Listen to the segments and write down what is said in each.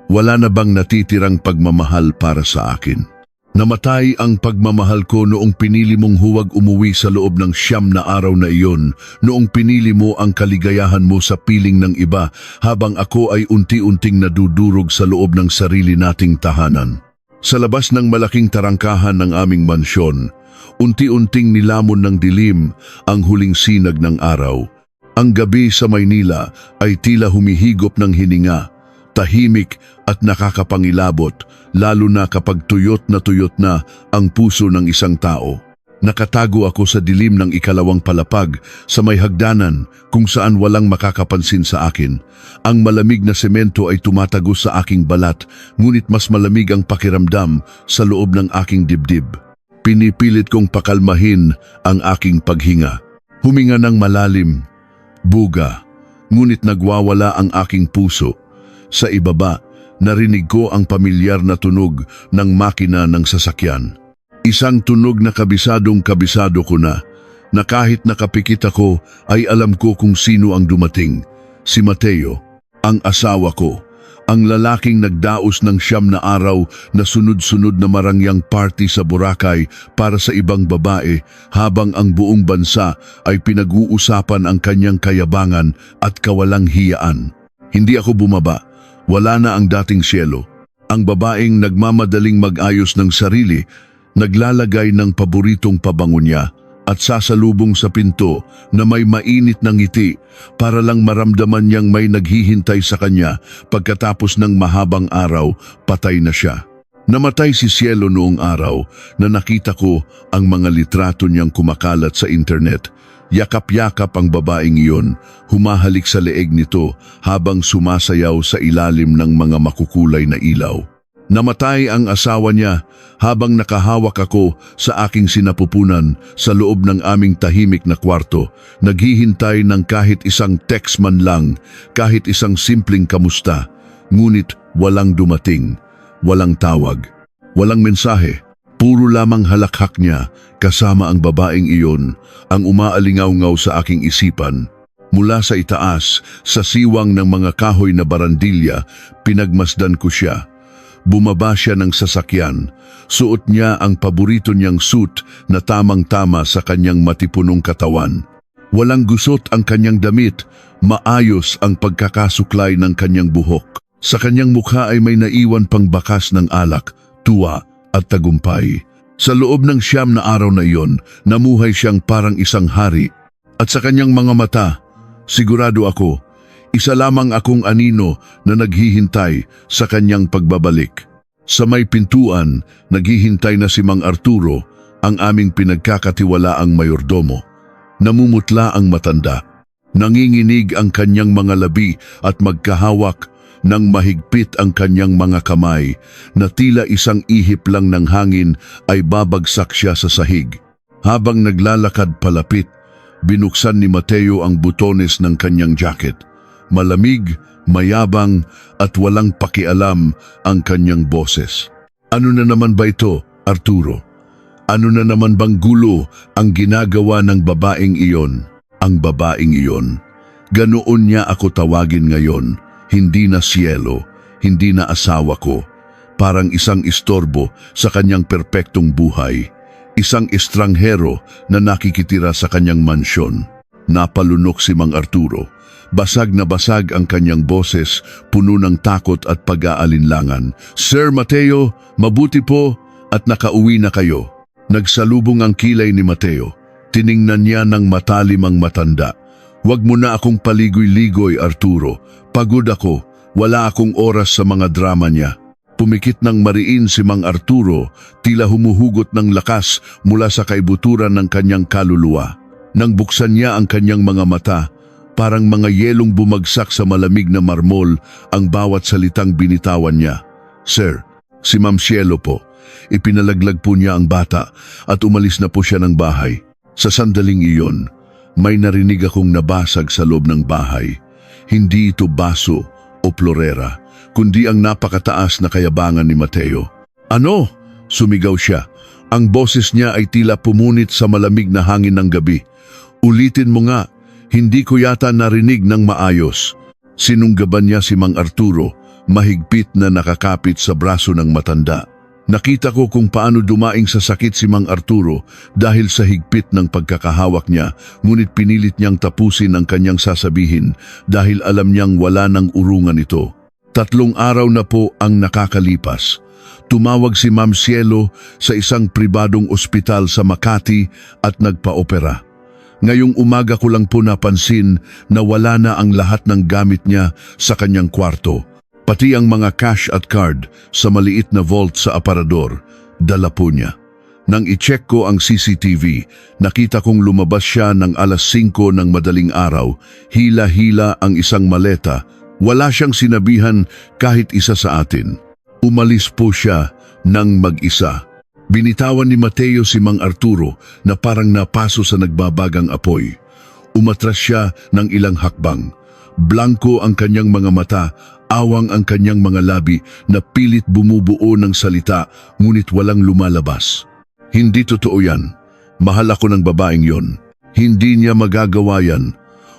Wala na bang natitirang pagmamahal para sa akin? Namatay ang pagmamahal ko noong pinili mong huwag umuwi sa loob ng 9 na araw na iyon, noong pinili mo ang kaligayahan mo sa piling ng iba habang ako ay unti-unting nadudurog sa loob ng sarili nating tahanan. Sa labas ng malaking tarangkahan ng aming mansyon, unti-unting nilamon ng dilim ang huling sinag ng araw. Ang gabi sa Maynila ay tila humihigop ng hininga, tahimik at nakakapangilabot, lalo na kapag tuyot na ang puso ng isang tao. Nakatago ako sa dilim ng ikalawang palapag sa may hagdanan kung saan walang makakapansin sa akin. Ang malamig na semento ay tumatagos sa aking balat, ngunit mas malamig ang pakiramdam sa loob ng aking dibdib. Pinipilit kong pakalmahin ang aking paghinga. Huminga ng malalim, buga, ngunit nagwawala ang aking puso. Sa ibaba, narinig ko ang pamilyar na tunog ng makina ng sasakyan. Isang tunog na kabisado ko na kahit nakapikit ako ay alam ko kung sino ang dumating. Si Mateo, ang asawa ko, ang lalaking nagdaos ng 9 na araw na sunod-sunod na marangyang party sa Boracay para sa ibang babae habang ang buong bansa ay pinag-uusapan ang kanyang kayabangan at kawalang hiyaan. Hindi ako bumaba. Wala na ang dating Cielo. Ang babaeng nagmamadaling mag-ayos ng sarili, naglalagay ng paboritong pabango niya at sasalubong sa pinto na may mainit na ngiti para lang maramdaman niyang may naghihintay sa kanya pagkatapos ng mahabang araw, patay na siya. Namatay si Cielo noong araw na nakita ko ang mga litrato niyang kumakalat sa internet. Yakap-yakap ang babaeng iyon, humahalik sa leeg nito habang sumasayaw sa ilalim ng mga makukulay na ilaw. Namatay ang asawa niya habang nakahawak ako sa aking sinapupunan sa loob ng aming tahimik na kwarto, naghihintay ng kahit isang text man lang, kahit isang simpleng kamusta. Ngunit walang dumating, walang tawag, walang mensahe. Puro lamang halakhak niya kasama ang babaeng iyon ang umaalingaw-ngaw sa aking isipan. Mula sa itaas, sa siwang ng mga kahoy na barandilya, pinagmasdan ko siya. Bumaba siya ng sasakyan. Suot niya ang paborito niyang suit na tamang-tama sa kanyang matipunong katawan. Walang gusot ang kanyang damit, maayos ang pagkakasuklay ng kanyang buhok. Sa kanyang mukha ay may naiwan pang bakas ng alak, tuwa at tagumpay. Sa loob ng 9 na araw na iyon, namuhay siyang parang isang hari. At sa kanyang mga mata, sigurado ako, isa lamang akong anino na naghihintay sa kanyang pagbabalik. Sa may pintuan, naghihintay na si Mang Arturo, ang aming pinagkakatiwalaang mayordomo. Namumutla ang matanda. Nanginginig ang kanyang mga labi at magkahawak nang mahigpit ang kanyang mga kamay na tila isang ihip lang ng hangin ay babagsak siya sa sahig. Habang naglalakad palapit, binuksan ni Mateo ang butones ng kanyang jacket. Malamig, mayabang at walang pakialam ang kanyang boses. Ano na naman ba ito, Arturo? Ano na naman bang gulo ang ginagawa ng babaeng iyon? Ang babaeng iyon. Ganoon niya ako tawagin ngayon. Hindi na Cielo, hindi na asawa ko. Parang isang istorbo sa kanyang perpektong buhay. Isang estranghero na nakikitira sa kanyang mansyon. Napalunok si Mang Arturo. Basag na basag ang kanyang boses, puno ng takot at pag-aalinlangan. Sir Mateo, mabuti po at nakauwi na kayo. Nagsalubong ang kilay ni Mateo. Tiningnan niya ng matalim ang matanda. Huwag mo na akong paligoy-ligoy, Arturo. Pagod ako, wala akong oras sa mga drama niya. Pumikit ng mariin si Mang Arturo, tila humuhugot ng lakas mula sa kaibuturan ng kanyang kaluluwa. Nang buksan niya ang kanyang mga mata, parang mga yelong bumagsak sa malamig na marmol ang bawat salitang binitawan niya. Sir, si Ma'am Cielo po. Ipinalaglag po niya ang bata at umalis na po siya ng bahay. Sa sandaling iyon, may narinig akong nabasag sa loob ng bahay. Hindi ito baso o plorera, kundi ang napakataas na kayabangan ni Mateo. Ano? Sumigaw siya. Ang boses niya ay tila pumunit sa malamig na hangin ng gabi. Ulitin mo nga, hindi ko yata narinig ng maayos. Sinunggaban niya si Mang Arturo, mahigpit na nakakapit sa braso ng matanda. Nakita ko kung paano dumaing sa sakit si Mang Arturo dahil sa higpit ng pagkakahawak niya, ngunit pinilit niyang tapusin ang kanyang sasabihin dahil alam niyang wala ng urungan ito. 3 araw na po ang nakakalipas. Tumawag si Ma'am Cielo sa isang pribadong ospital sa Makati at nagpa-opera. Ngayong umaga ko lang po napansin na wala na ang lahat ng gamit niya sa kanyang kwarto. Pati ang mga cash at card sa maliit na vault sa aparador, dala po niya. Nang i-check ko ang CCTV, nakita kong lumabas siya ng 5:00 ng madaling araw, hila-hila ang isang maleta. Wala siyang sinabihan kahit isa sa atin. Umalis po siya nang mag-isa. Binitawan ni Mateo si Mang Arturo na parang napaso sa nagbabagang apoy. Umatras siya ng ilang hakbang. Blanko ang kanyang mga mata, awang ang kanyang mga labi na pilit bumubuo ng salita ngunit walang lumalabas. Hindi totoo yan. Mahal ako ng babaeng yon. Hindi niya magagawa yan.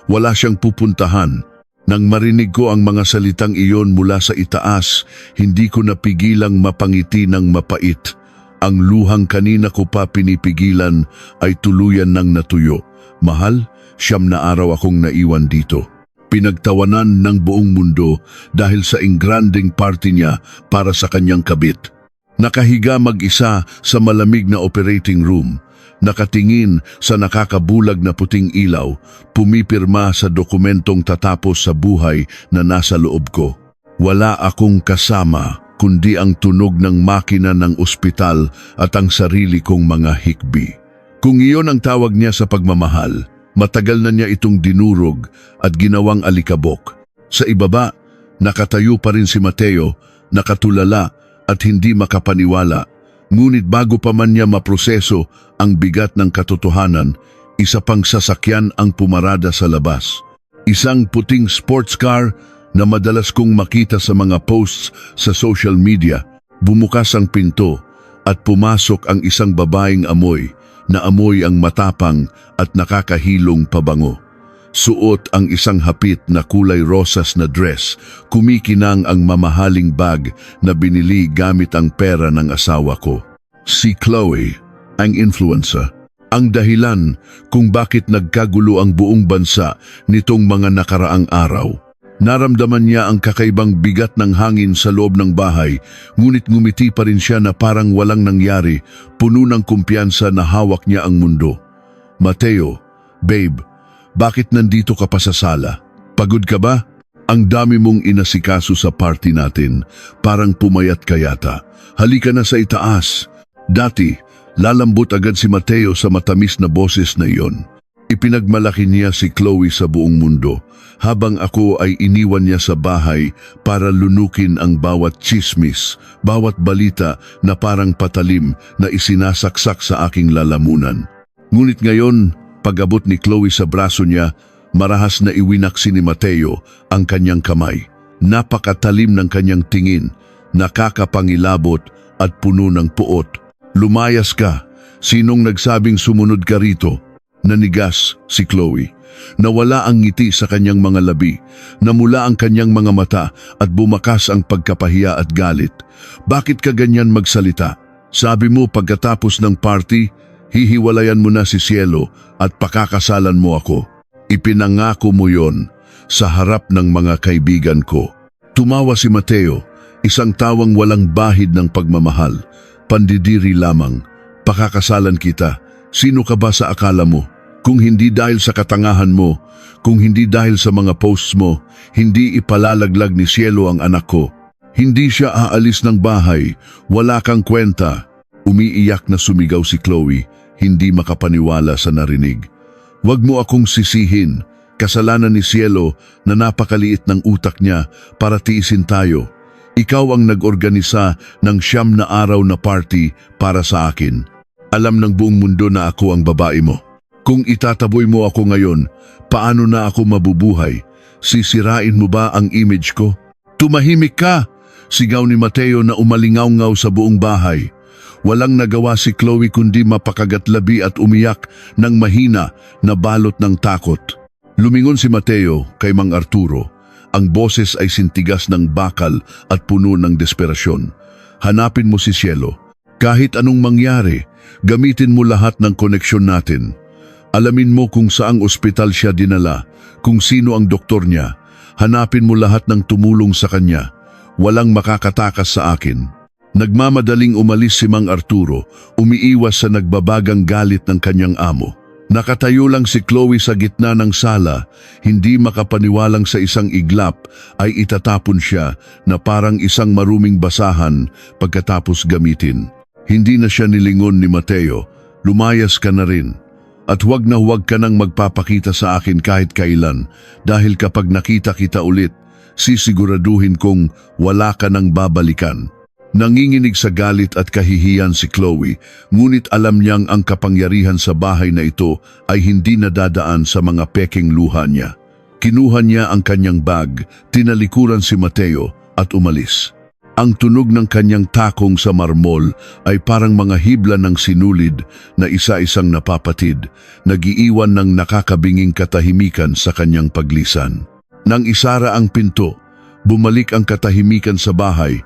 Wala siyang pupuntahan. Nang marinig ko ang mga salitang iyon mula sa itaas, hindi ko napigilang mapangiti ng mapait. Ang luhang kanina ko pa pinipigilan ay tuluyan ng natuyo. Mahal, 9 na araw akong naiwan dito. Pinagtawanan ng buong mundo dahil sa ingranding party niya para sa kanyang kabit. Nakahiga mag-isa sa malamig na operating room, nakatingin sa nakakabulag na puting ilaw, pumipirma sa dokumentong tatapos sa buhay na nasa loob ko. Wala akong kasama kundi ang tunog ng makina ng ospital at ang sarili kong mga hikbi. Kung iyon ang tawag niya sa pagmamahal, matagal na niya itong dinurog at ginawang alikabok. Sa ibaba, nakatayo pa rin si Mateo, nakatulala at hindi makapaniwala. Ngunit bago pa man niya maproseso ang bigat ng katotohanan, isa pang sasakyan ang pumarada sa labas. Isang puting sports car na madalas kong makita sa mga posts sa social media. Bumukas ang pinto at pumasok ang isang babaeng amoy na amoy ang matapang at nakakahilong pabango. Suot ang isang hapit na kulay rosas na dress, kumikinang ang mamahaling bag na binili gamit ang pera ng asawa ko. Si Chloe, ang influencer, ang dahilan kung bakit nagkagulo ang buong bansa nitong mga nakaraang araw. Naramdaman niya ang kakaibang bigat ng hangin sa loob ng bahay, ngunit ngumiti pa rin siya na parang walang nangyari, puno ng kumpiyansa na hawak niya ang mundo. Mateo, babe, bakit nandito ka pa sa sala? Pagod ka ba? Ang dami mong inasikaso sa party natin, parang pumayat ka yata. Halika na sa itaas. Dati, lalambot agad si Mateo sa matamis na boses na iyon. Ipinagmalaki niya si Chloe sa buong mundo, habang ako ay iniwan niya sa bahay para lunukin ang bawat chismis, bawat balita na parang patalim na isinasaksak sa aking lalamunan. Ngunit ngayon, pag-abot ni Chloe sa braso niya, marahas na iwinaksi ni Mateo ang kanyang kamay. Napakatalim ng kanyang tingin, nakakapangilabot at puno ng puot. Lumayas ka, sinong nagsabing sumunod ka rito? Nanigas si Chloe. Nawala ang ngiti sa kanyang mga labi, namula ang kanyang mga mata at bumakas ang pagkapahiya at galit. Bakit ka ganyan magsalita? Sabi mo pagkatapos ng party, hihiwalayan mo na si Cielo at pakakasalan mo ako. Ipinangako mo yon sa harap ng mga kaibigan ko. Tumawa si Mateo, isang tawang walang bahid ng pagmamahal. Pandidiri lamang. Pakakasalan kita. Sino ka ba sa akala mo? Kung hindi dahil sa katangahan mo, kung hindi dahil sa mga posts mo, hindi ipalalaglag ni Cielo ang anak ko. Hindi siya aalis ng bahay. Wala kang kwenta. Umiiyak na sumigaw si Chloe, hindi makapaniwala sa narinig. Huwag mo akong sisihin. Kasalanan ni Cielo na napakaliit ng utak niya para tiisin tayo. Ikaw ang nag-organisa ng 9 na araw na party para sa akin. Alam ng buong mundo na ako ang babae mo. Kung itataboy mo ako ngayon, paano na ako mabubuhay? Sisirain mo ba ang image ko? Tumahimik ka! Sigaw ni Mateo na umalingaw-ngaw sa buong bahay. Walang nagawa si Chloe kundi mapakagatlabi at umiyak ng mahina na balot ng takot. Lumingon si Mateo kay Mang Arturo. Ang boses ay sintigas ng bakal at puno ng desperasyon. Hanapin mo si Cielo. Kahit anong mangyari, gamitin mo lahat ng koneksyon natin. Alamin mo kung saang ospital siya dinala, kung sino ang doktor niya. Hanapin mo lahat ng tumulong sa kanya. Walang makakatakas sa akin. Nagmamadaling umalis si Mang Arturo, umiiwas sa nagbabagang galit ng kanyang amo. Nakatayo lang si Chloe sa gitna ng sala, hindi makapaniwalang sa isang iglap ay itatapon siya na parang isang maruming basahan pagkatapos gamitin. Hindi na siya nilingon ni Mateo, lumayas ka na rin. At huwag ka nang magpapakita sa akin kahit kailan dahil kapag nakita kita ulit, sisiguraduhin kong wala ka nang babalikan. Nanginginig sa galit at kahihiyan si Chloe, ngunit alam niyang ang kapangyarihan sa bahay na ito ay hindi nadadaan sa mga peking luha niya. Kinuha niya ang kanyang bag, tinalikuran si Mateo at umalis. Ang tunog ng kanyang takong sa marmol ay parang mga hibla ng sinulid na isa-isang napapatid, nag-iiwan ng nakakabinging katahimikan sa kanyang paglisan. Nang isara ang pinto, bumalik ang katahimikan sa bahay.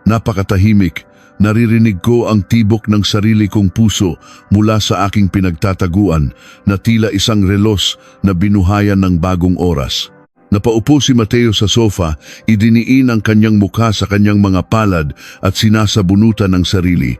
Napakatahimik, naririnig ko ang tibok ng sarili kong puso mula sa aking pinagtataguan na tila isang relos na binuhayan ng bagong oras. Napaupo si Mateo sa sofa, idiniin ang kanyang mukha sa kanyang mga palad at sinasabunutan ng sarili.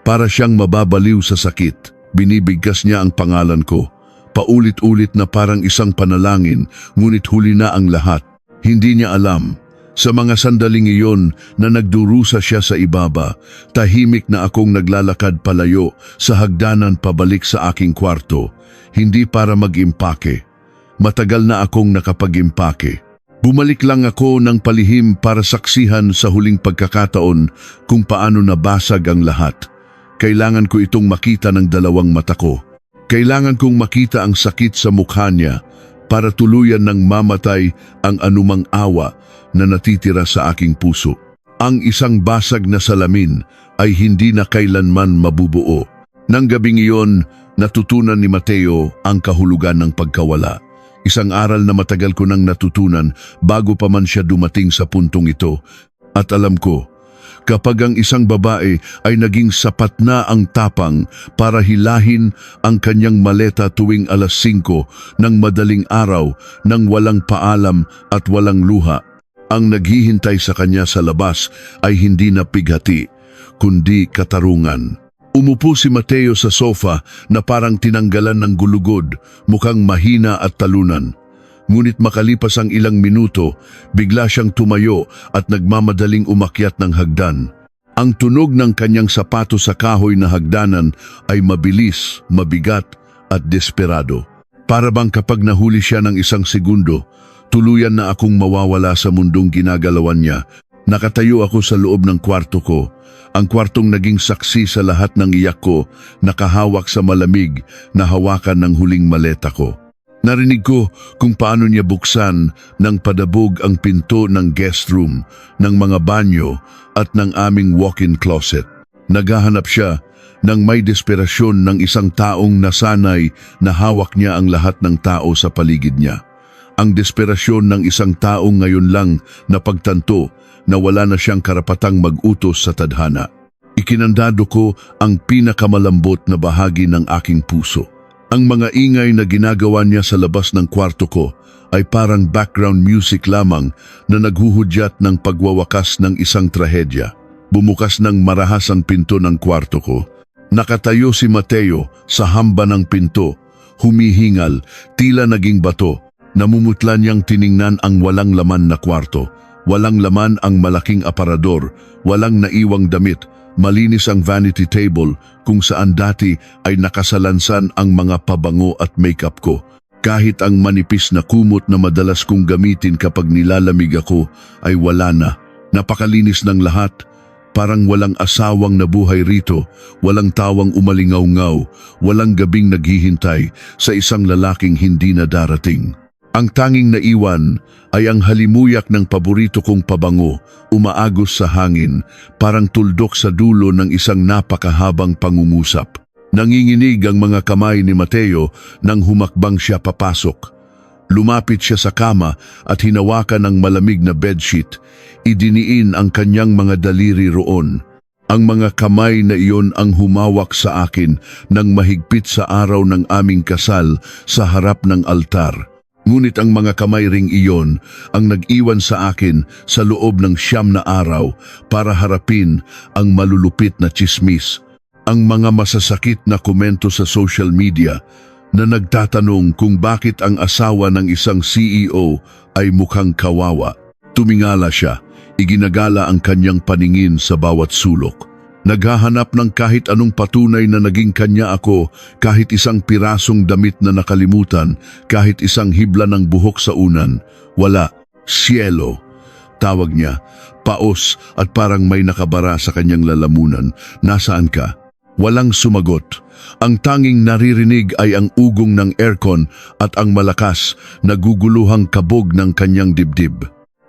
Para siyang mababaliw sa sakit, binibigkas niya ang pangalan ko. Paulit-ulit na parang isang panalangin, ngunit huli na ang lahat. Hindi niya alam. Sa mga sandaling iyon na nagdurusa siya sa ibaba, tahimik na akong naglalakad palayo sa hagdanan pabalik sa aking kwarto, hindi para mag-impake. Matagal na akong nakapag-impake. Bumalik lang ako ng palihim para saksihan sa huling pagkakataon kung paano nabasag ang lahat. Kailangan ko itong makita ng dalawang mata ko. Kailangan kong makita ang sakit sa mukha niya para tuluyan ng mamatay ang anumang awa na natitira sa aking puso. Ang isang basag na salamin ay hindi na kailanman mabubuo. Nang gabing iyon, natutunan ni Mateo ang kahulugan ng pagkawala. Isang aral na matagal ko nang natutunan bago pa man siya dumating sa puntong ito. At alam ko, kapag ang isang babae ay naging sapat na ang tapang para hilahin ang kanyang maleta tuwing 5:00 ng madaling araw nang walang paalam at walang luha, ang naghihintay sa kanya sa labas ay hindi na pighati, kundi katarungan. Umupo si Mateo sa sofa na parang tinanggalan ng gulugod, mukhang mahina at talunan. Ngunit makalipas ang ilang minuto, bigla siyang tumayo at nagmamadaling umakyat ng hagdan. Ang tunog ng kanyang sapato sa kahoy na hagdanan ay mabilis, mabigat at desperado. Para bang kapag nahuli siya ng isang segundo, tuluyan na akong mawawala sa mundong ginagalawan niya. Nakatayo ako sa loob ng kwarto ko, ang kwartong naging saksi sa lahat ng iyak ko, nakahawak sa malamig na hawakan ng huling maleta ko. Narinig ko kung paano niya buksan ng padabog ang pinto ng guest room, ng mga banyo at ng aming walk-in closet. Naghahanap siya ng may desperasyon ng isang taong nasanay na hawak niya ang lahat ng tao sa paligid niya. Ang desperasyon ng isang taong ngayon lang napagtanto na wala na siyang karapatang mag-utos sa tadhana. Ikinandado ko ang pinakamalambot na bahagi ng aking puso. Ang mga ingay na ginagawa niya sa labas ng kwarto ko ay parang background music lamang na naghuhudyat ng pagwawakas ng isang trahedya. Bumukas ng marahas ang pinto ng kwarto ko. Nakatayo si Mateo sa hamba ng pinto, humihingal, tila naging bato. Namumutla niyang tiningnan ang walang laman na kwarto. Walang laman ang malaking aparador, walang naiwang damit. Malinis ang vanity table kung saan dati ay nakasalansan ang mga pabango at makeup ko. Kahit ang manipis na kumot na madalas kong gamitin kapag nilalamig ako ay wala na. Napakalinis ng lahat. Parang walang asawang nabuhay rito, walang tawang umalingaw-ngaw, walang gabing naghihintay sa isang lalaking hindi na darating. Ang tanging naiwan ay ang halimuyak ng paborito kong pabango, umaagos sa hangin, parang tuldok sa dulo ng isang napakahabang pangungusap. Nanginginig ang mga kamay ni Mateo nang humakbang siya papasok. Lumapit siya sa kama at hinawakan ng malamig na bedsheet. Idiniin ang kanyang mga daliri roon. Ang mga kamay na iyon ang humawak sa akin nang mahigpit sa araw ng aming kasal sa harap ng altar. Ngunit ang mga kamay ring iyon ang nag-iwan sa akin sa loob ng 9 na araw para harapin ang malulupit na tsismis. Ang mga masasakit na komento sa social media na nagtatanong kung bakit ang asawa ng isang CEO ay mukhang kawawa. Tumingala siya, iginagala ang kanyang paningin sa bawat sulok. Naghahanap ng kahit anong patunay na naging kanya ako, kahit isang pirasong damit na nakalimutan, kahit isang hibla ng buhok sa unan. Wala. Cielo. Tawag niya. Paos at parang may nakabara sa kanyang lalamunan. Nasaan ka? Walang sumagot. Ang tanging naririnig ay ang ugong ng aircon at ang malakas na guguluhang kabog ng kanyang dibdib.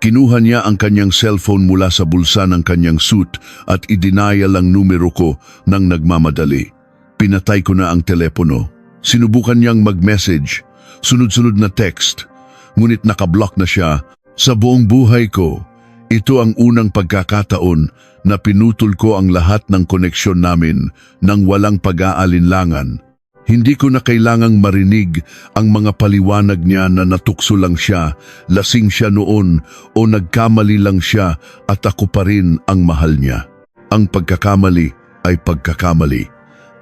Kinuha niya ang kanyang cellphone mula sa bulsa ng kanyang suit at idinayal ang numero ko nang nagmamadali. Pinatay ko na ang telepono. Sinubukan niyang mag-message, sunod-sunod na text, ngunit nakablock na siya. Sa buong buhay ko, ito ang unang pagkakataon na pinutol ko ang lahat ng koneksyon namin nang walang pag-aalinlangan. Hindi ko na kailangang marinig ang mga paliwanag niya na natukso lang siya, lasing siya noon o nagkamali lang siya at ako pa rin ang mahal niya. Ang pagkakamali ay pagkakamali.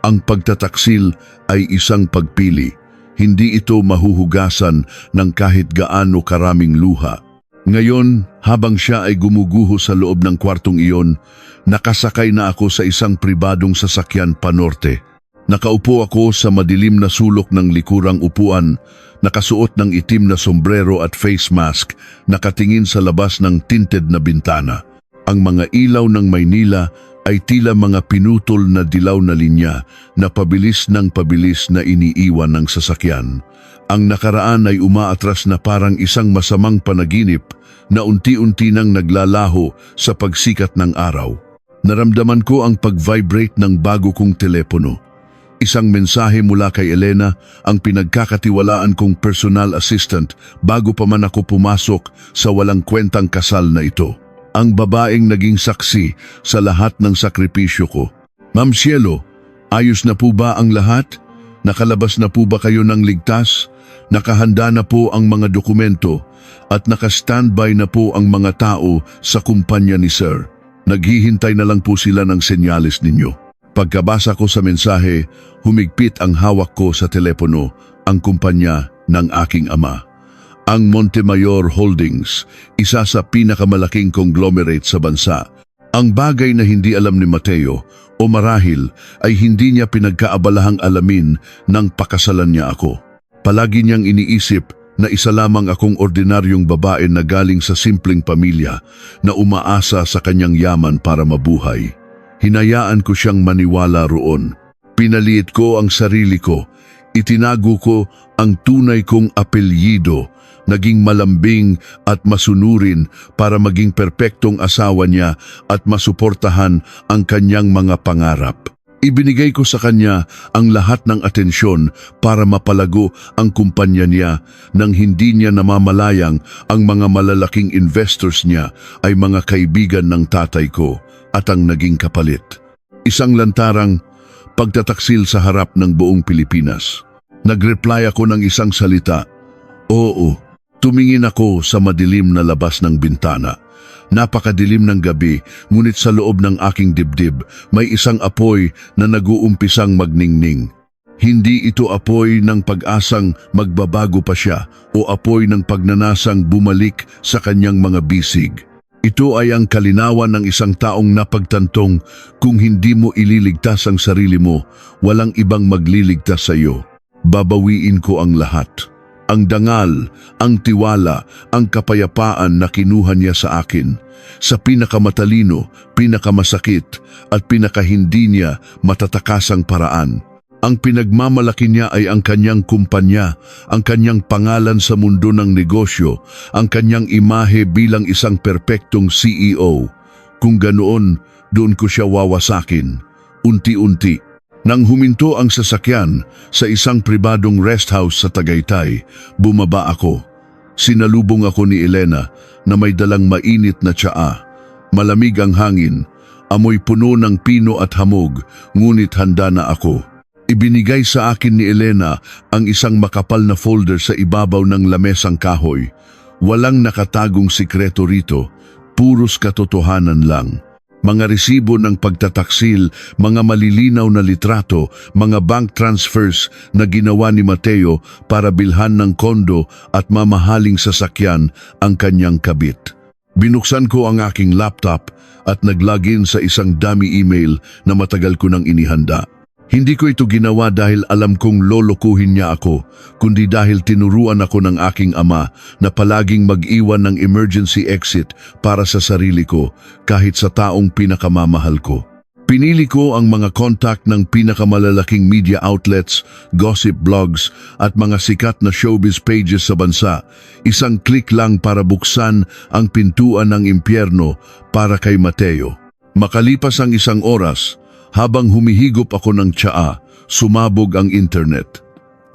Ang pagtataksil ay isang pagpili. Hindi ito mahuhugasan ng kahit gaano karaming luha. Ngayon, habang siya ay gumuguho sa loob ng kwartong iyon, nakasakay na ako sa isang pribadong sasakyan panorte. Nakaupo ako sa madilim na sulok ng likurang upuan, nakasuot ng itim na sombrero at face mask, nakatingin sa labas ng tinted na bintana. Ang mga ilaw ng Maynila ay tila mga pinutol na dilaw na linya na pabilis ng pabilis na iniiwan ng sasakyan. Ang nakaraan ay umaatras na parang isang masamang panaginip na unti-unti nang naglalaho sa pagsikat ng araw. Naramdaman ko ang pag-vibrate ng bago kong telepono. Isang mensahe mula kay Elena, ang pinagkakatiwalaan kong personal assistant bago pa man ako pumasok sa walang kwentang kasal na ito. Ang babaeng naging saksi sa lahat ng sakripisyo ko. Ma'am Cielo, ayos na po ba ang lahat? Nakalabas na po ba kayo ng ligtas? Nakahanda na po ang mga dokumento at naka-standby na po ang mga tao sa kumpanya ni Sir. Naghihintay na lang po sila ng senyales ninyo. Pagkabasa ko sa mensahe, humigpit ang hawak ko sa telepono, ang kumpanya ng aking ama. Ang Montemayor Holdings, isa sa pinakamalaking conglomerate sa bansa. Ang bagay na hindi alam ni Mateo o marahil ay hindi niya pinagkaabalahang alamin nang pakasalan niya ako. Palagi niyang iniisip na isa lamang akong ordinaryong babae na galing sa simpleng pamilya na umaasa sa kanyang yaman para mabuhay. Hinayaan ko siyang maniwala roon. Pinaliit ko ang sarili ko. Itinago ko ang tunay kong apelyido. Naging malambing at masunurin para maging perpektong asawa niya at masuportahan ang kanyang mga pangarap. Ibinigay ko sa kanya ang lahat ng atensyon para mapalago ang kumpanya niya nang hindi niya namamalayang ang mga malalaking investors niya ay mga kaibigan ng tatay ko at ang naging kapalit. Isang lantarang pagtataksil sa harap ng buong Pilipinas. Nag-reply ako ng isang salita. Oo, tumingin ako sa madilim na labas ng bintana. Napakadilim ng gabi, ngunit sa loob ng aking dibdib may isang apoy na nag-uumpisang magningning. Hindi ito apoy ng pag-asang magbabago pa siya o apoy ng pagnanasang bumalik sa kanyang mga bisig. Ito ay ang kalinawan ng isang taong napagtantong kung hindi mo ililigtas ang sarili mo, walang ibang magliligtas sa iyo. Babawiin ko ang lahat. Ang dangal, ang tiwala, ang kapayapaan na kinuha niya sa akin. Sa pinakamatalino, pinakamasakit at pinakahindi niya matatakasang paraan. Ang pinagmamalaki niya ay ang kanyang kumpanya, ang kanyang pangalan sa mundo ng negosyo, ang kanyang imahe bilang isang perpektong CEO. Kung ganoon, doon ko siya wawasakin. Unti-unti. Nang huminto ang sasakyan sa isang pribadong rest house sa Tagaytay, bumaba ako. Sinalubong ako ni Elena na may dalang mainit na tsaa. Malamig ang hangin, amoy puno ng pino at hamog, ngunit handa na ako. Ibinigay sa akin ni Elena ang isang makapal na folder sa ibabaw ng lamesang kahoy. Walang nakatagong sikreto rito, puros katotohanan lang. Mga resibo ng pagtataksil, mga malilinaw na litrato, mga bank transfers na ginawa ni Mateo para bilhan ng kondo at mamahaling sasakyan ang kanyang kabit. Binuksan ko ang aking laptop at nag-login sa isang dummy email na matagal ko nang inihanda. Hindi ko ito ginawa dahil alam kong lolokohin niya ako, kundi dahil tinuruan ako ng aking ama na palaging mag-iwan ng emergency exit para sa sarili ko kahit sa taong pinakamamahal ko. Pinili ko ang mga contact ng pinakamalalaking media outlets, gossip blogs at mga sikat na showbiz pages sa bansa. Isang click lang para buksan ang pintuan ng impyerno para kay Mateo. Makalipas ang isang oras, habang humihigop ako ng tsaa, sumabog ang internet.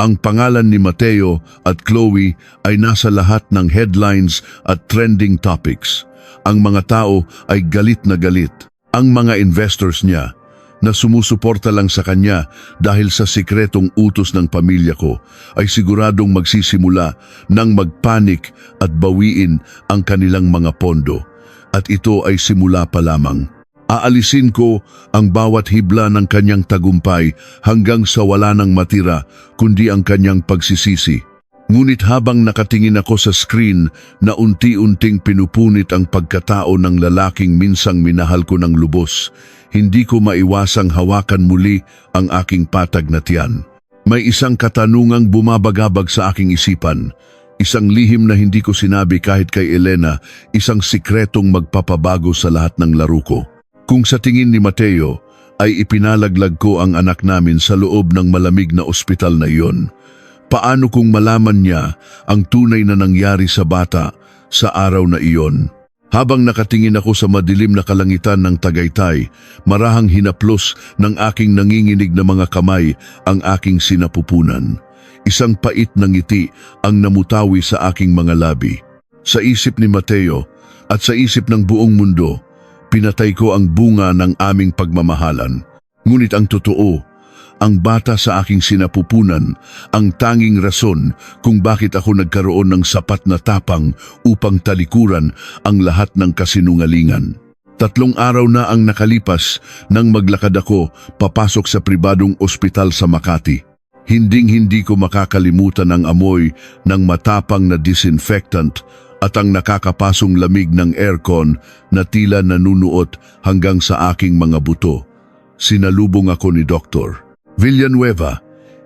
Ang pangalan ni Mateo at Chloe ay nasa lahat ng headlines at trending topics. Ang mga tao ay galit na galit. Ang mga investors niya na sumusuporta lang sa kanya dahil sa sikretong utos ng pamilya ko ay siguradong magsisimula ng magpanik at bawiin ang kanilang mga pondo. At ito ay simula pa lamang. Aalisin ko ang bawat hibla ng kanyang tagumpay hanggang sa wala nang matira kundi ang kanyang pagsisisi. Ngunit habang nakatingin ako sa screen na unti-unting pinupunit ang pagkatao ng lalaking minsang minahal ko ng lubos, hindi ko maiwasang hawakan muli ang aking patag na tiyan. May isang katanungang bumabagabag sa aking isipan. Isang lihim na hindi ko sinabi kahit kay Elena, isang sikretong magpapabago sa lahat ng laro ko. Kung sa tingin ni Mateo ay ipinalaglag ko ang anak namin sa loob ng malamig na ospital na iyon, paano kung malaman niya ang tunay na nangyari sa bata sa araw na iyon? Habang nakatingin ako sa madilim na kalangitan ng Tagaytay, marahang hinaplos ng aking nanginginig na mga kamay ang aking sinapupunan. Isang pait na ngiti ang namutawi sa aking mga labi. Sa isip ni Mateo at sa isip ng buong mundo, pinatay ko ang bunga ng aming pagmamahalan. Ngunit ang totoo, ang bata sa aking sinapupunan, ang tanging rason kung bakit ako nagkaroon ng sapat na tapang upang talikuran ang lahat ng kasinungalingan. 3 araw na ang nakalipas nang maglakad ako papasok sa pribadong ospital sa Makati. Hinding-hindi ko makakalimutan ang amoy ng matapang na disinfectant at ang nakakapasong lamig ng aircon na tila nanunuot hanggang sa aking mga buto. Sinalubong ako ni Dr. Villanueva,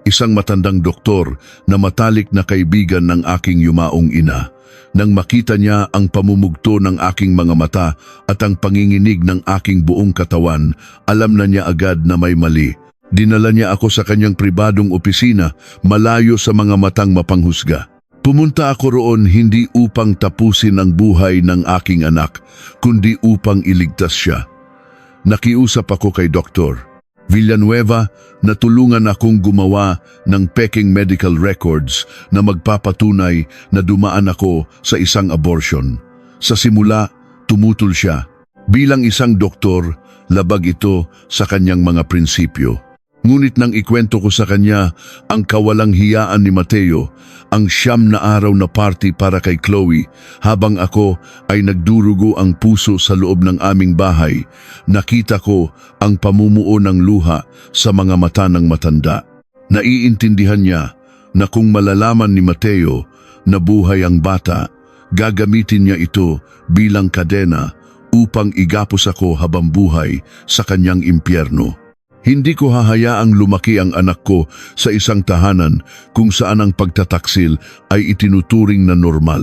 isang matandang doktor na matalik na kaibigan ng aking yumaong ina. Nang makita niya ang pamumugto ng aking mga mata at ang panginginig ng aking buong katawan, alam na niya agad na may mali. Dinala niya ako sa kanyang pribadong opisina, malayo sa mga matang mapanghusga. Pumunta ako roon hindi upang tapusin ang buhay ng aking anak, kundi upang iligtas siya. Nakiusap ako kay Dr. Villanueva na tulungan akong gumawa ng peking medical records na magpapatunay na dumaan ako sa isang abortion. Sa simula, tumutol siya. Bilang isang doktor, labag ito sa kanyang mga prinsipyo. Ngunit nang ikwento ko sa kanya ang kawalang hiyaan ni Mateo, ang 9 na araw na party para kay Chloe, habang ako ay nagdurugo ang puso sa loob ng aming bahay, nakita ko ang pamumuo ng luha sa mga mata ng matanda. Naiintindihan niya na kung malalaman ni Mateo na buhay ang bata, gagamitin niya ito bilang kadena upang igapos ako habang buhay sa kanyang impyerno. Hindi ko hahayaang lumaki ang anak ko sa isang tahanan kung saan ang pagtataksil ay itinuturing na normal.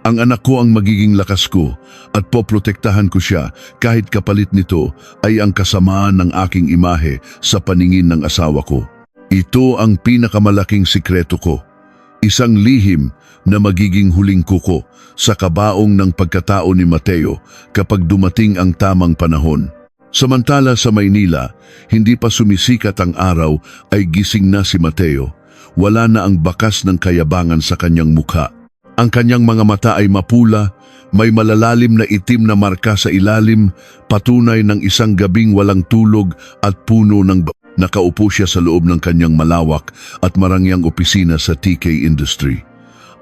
Ang anak ko ang magiging lakas ko at poprotektahan ko siya kahit kapalit nito ay ang kasamaan ng aking imahe sa paningin ng asawa ko. Ito ang pinakamalaking sikreto ko. Isang lihim na magiging huling kuko sa kabaong ng pagkatao ni Mateo kapag dumating ang tamang panahon. Samantala sa Maynila, hindi pa sumisikat ang araw ay gising na si Mateo. Wala na ang bakas ng kayabangan sa kanyang mukha. Ang kanyang mga mata ay mapula, may malalalim na itim na marka sa ilalim, patunay ng isang gabing walang tulog at puno ng nakaupo siya sa loob ng kanyang malawak at marangyang opisina sa TK Industry.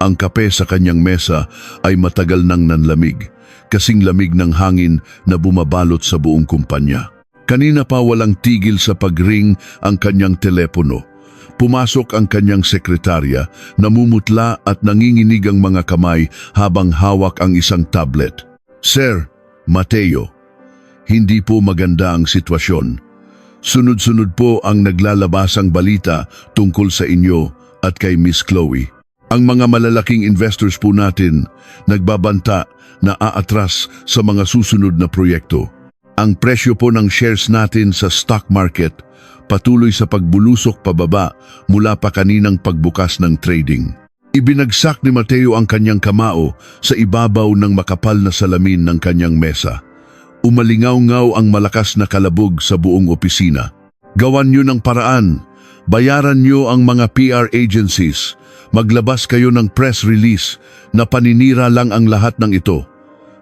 Ang kape sa kanyang mesa ay matagal nang nanlamig, kasing lamig ng hangin na bumabalot sa buong kumpanya. Kanina pa walang tigil sa pagring ang kanyang telepono. Pumasok ang kanyang sekretarya, namumutla at nanginginig ang mga kamay habang hawak ang isang tablet. Sir, Mateo, hindi po maganda ang sitwasyon. Sunod-sunod po ang naglalabasang balita tungkol sa inyo at kay Miss Chloe. Ang mga malalaking investors po natin nagbabanta na aatras sa mga susunod na proyekto. Ang presyo po ng shares natin sa stock market patuloy sa pagbulusok pababa mula pa kaninang pagbukas ng trading. Ibinagsak ni Mateo ang kanyang kamao sa ibabaw ng makapal na salamin ng kanyang mesa. Umalingaw-ngaw ang malakas na kalabog sa buong opisina. Gawan niyo ng paraan. Bayaran niyo ang mga PR agencies. Maglabas kayo ng press release na paninira lang ang lahat ng ito.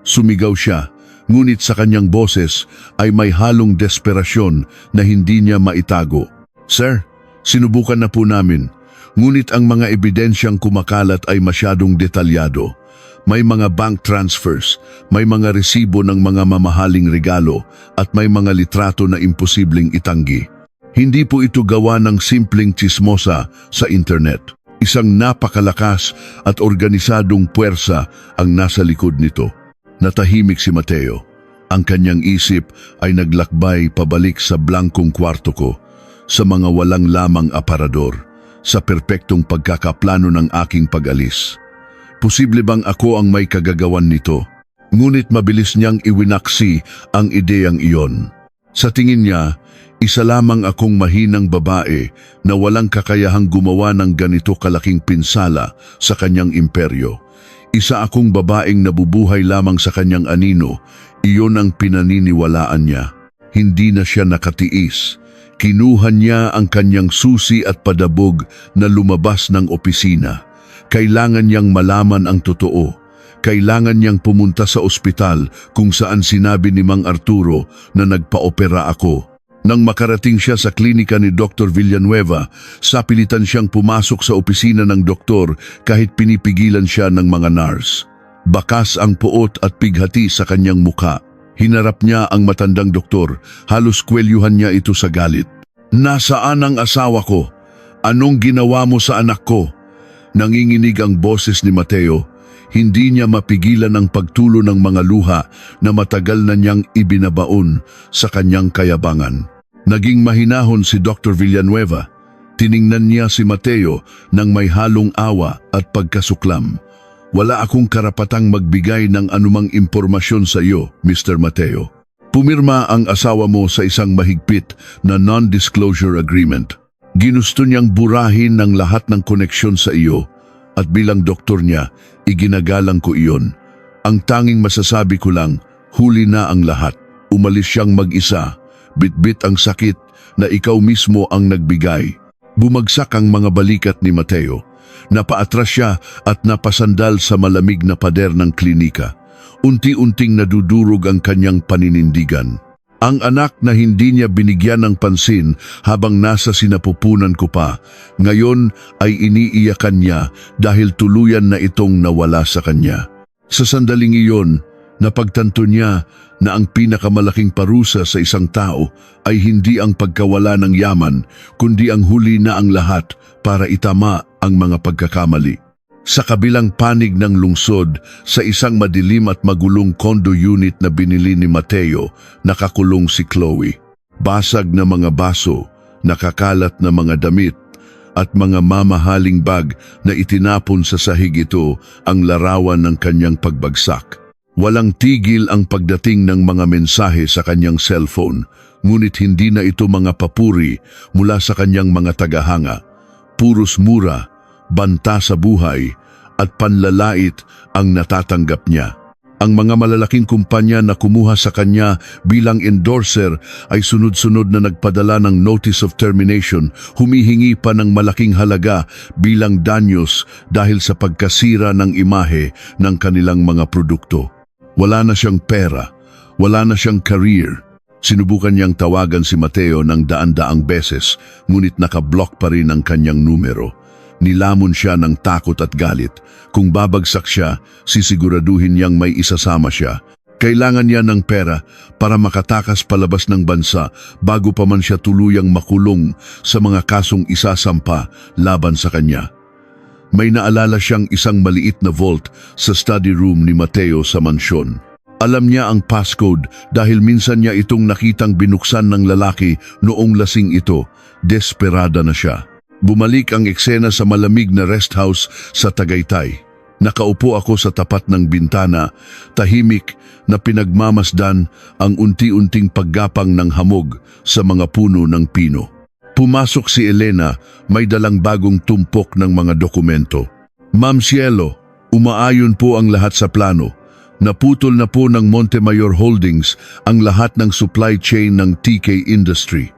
Sumigaw siya, ngunit sa kanyang boses ay may halong desperasyon na hindi niya maitago. Sir, sinubukan na po namin, ngunit ang mga ebidensyang kumakalat ay masyadong detalyado. May mga bank transfers, may mga resibo ng mga mamahaling regalo at may mga litrato na imposibleng itanggi. Hindi po ito gawa ng simpleng tsismosa sa internet. Isang napakalakas at organisadong puwersa ang nasa likod nito. Natahimik si Mateo. Ang kanyang isip ay naglakbay pabalik sa blankong kwarto ko, sa mga walang lamang aparador, sa perpektong pagkakaplano ng aking pag-alis. Posible bang ako ang may kagagawan nito? Ngunit mabilis niyang iwinaksi ang ideyang iyon. Sa tingin niya, isa lamang akong mahinang babae na walang kakayahang gumawa ng ganito kalaking pinsala sa kanyang imperyo. Isa akong babaeng nabubuhay lamang sa kanyang anino, iyon ang pinaniniwalaan niya. Hindi na siya nakatiis. Kinuha niya ang kanyang susi at padabog na lumabas ng opisina. Kailangan niyang malaman ang totoo. Kailangan niyang pumunta sa ospital kung saan sinabi ni Mang Arturo na nagpa-opera ako. Nang makarating siya sa klinika ni Dr. Villanueva, sapilitan siyang pumasok sa opisina ng doktor kahit pinipigilan siya ng mga nurse. Bakas ang puot at pighati sa kanyang muka. Hinarap niya ang matandang doktor, halos kwelyuhan niya ito sa galit. Nasaan ang asawa ko? Anong ginawa mo sa anak ko? Nanginginig ang boses ni Mateo. Hindi niya mapigilan ang pagtulo ng mga luha na matagal na niyang ibinabaon sa kanyang kayabangan. Naging mahinahon si Dr. Villanueva. Tiningnan niya si Mateo nang may halong awa at pagkasuklam. Wala akong karapatang magbigay ng anumang impormasyon sa iyo, Mr. Mateo. Pumirma ang asawa mo sa isang mahigpit na non-disclosure agreement. Ginusto niyang burahin ng lahat ng koneksyon sa iyo at bilang doktor niya, iginagalang ko iyon. Ang tanging masasabi ko lang, huli na ang lahat. Umalis siyang mag-isa, bitbit ang sakit na ikaw mismo ang nagbigay. Bumagsak ang mga balikat ni Mateo. Napaatras siya at napasandal sa malamig na pader ng klinika. Unti-unting nadudurog ang kanyang paninindigan. Ang anak na hindi niya binigyan ng pansin habang nasa sinapupunan ko pa, ngayon ay iniiyakan niya dahil tuluyan na itong nawala sa kanya. Sa sandaling iyon, napagtanto niya na ang pinakamalaking parusa sa isang tao ay hindi ang pagkawala ng yaman, kundi ang huli na ang lahat para itama ang mga pagkakamali. Sa kabilang panig ng lungsod, sa isang madilim at magulong condo unit na binili ni Mateo, nakakulong si Chloe. Basag na mga baso, nakakalat na mga damit, at mga mamahaling bag na itinapon sa sahig ito ang larawan ng kanyang pagbagsak. Walang tigil ang pagdating ng mga mensahe sa kanyang cellphone, ngunit hindi na ito mga papuri mula sa kanyang mga tagahanga. Puros mura, banta sa buhay, at panlalait ang natatanggap niya. Ang mga malalaking kumpanya na kumuha sa kanya bilang endorser ay sunod-sunod na nagpadala ng notice of termination, humihingi pa ng malaking halaga bilang danyos dahil sa pagkasira ng imahe ng kanilang mga produkto. Wala na siyang pera, wala na siyang career. Sinubukan niyang tawagan si Mateo ng daan-daang beses, ngunit nakablock pa rin ang kanyang numero. Nilamon siya ng takot at galit. Kung babagsak siya, sisiguraduhin niyang may isasama siya. Kailangan niya ng pera para makatakas palabas ng bansa bago pa man siya tuluyang makulong sa mga kasong isasampa laban sa kanya. May naalala siyang isang maliit na vault sa study room ni Mateo sa mansyon. Alam niya ang passcode dahil minsan niya itong nakitang binuksan ng lalaki noong lasing ito. Desperada na siya. Bumalik ang eksena sa malamig na rest house sa Tagaytay. Nakaupo ako sa tapat ng bintana, tahimik na pinagmamasdan ang unti-unting paggapang ng hamog sa mga puno ng pino. Pumasok si Elena, may dalang bagong tumpok ng mga dokumento. Ma'am Cielo, umaayon po ang lahat sa plano. Naputol na po ng Montemayor Holdings ang lahat ng supply chain ng TK Industry.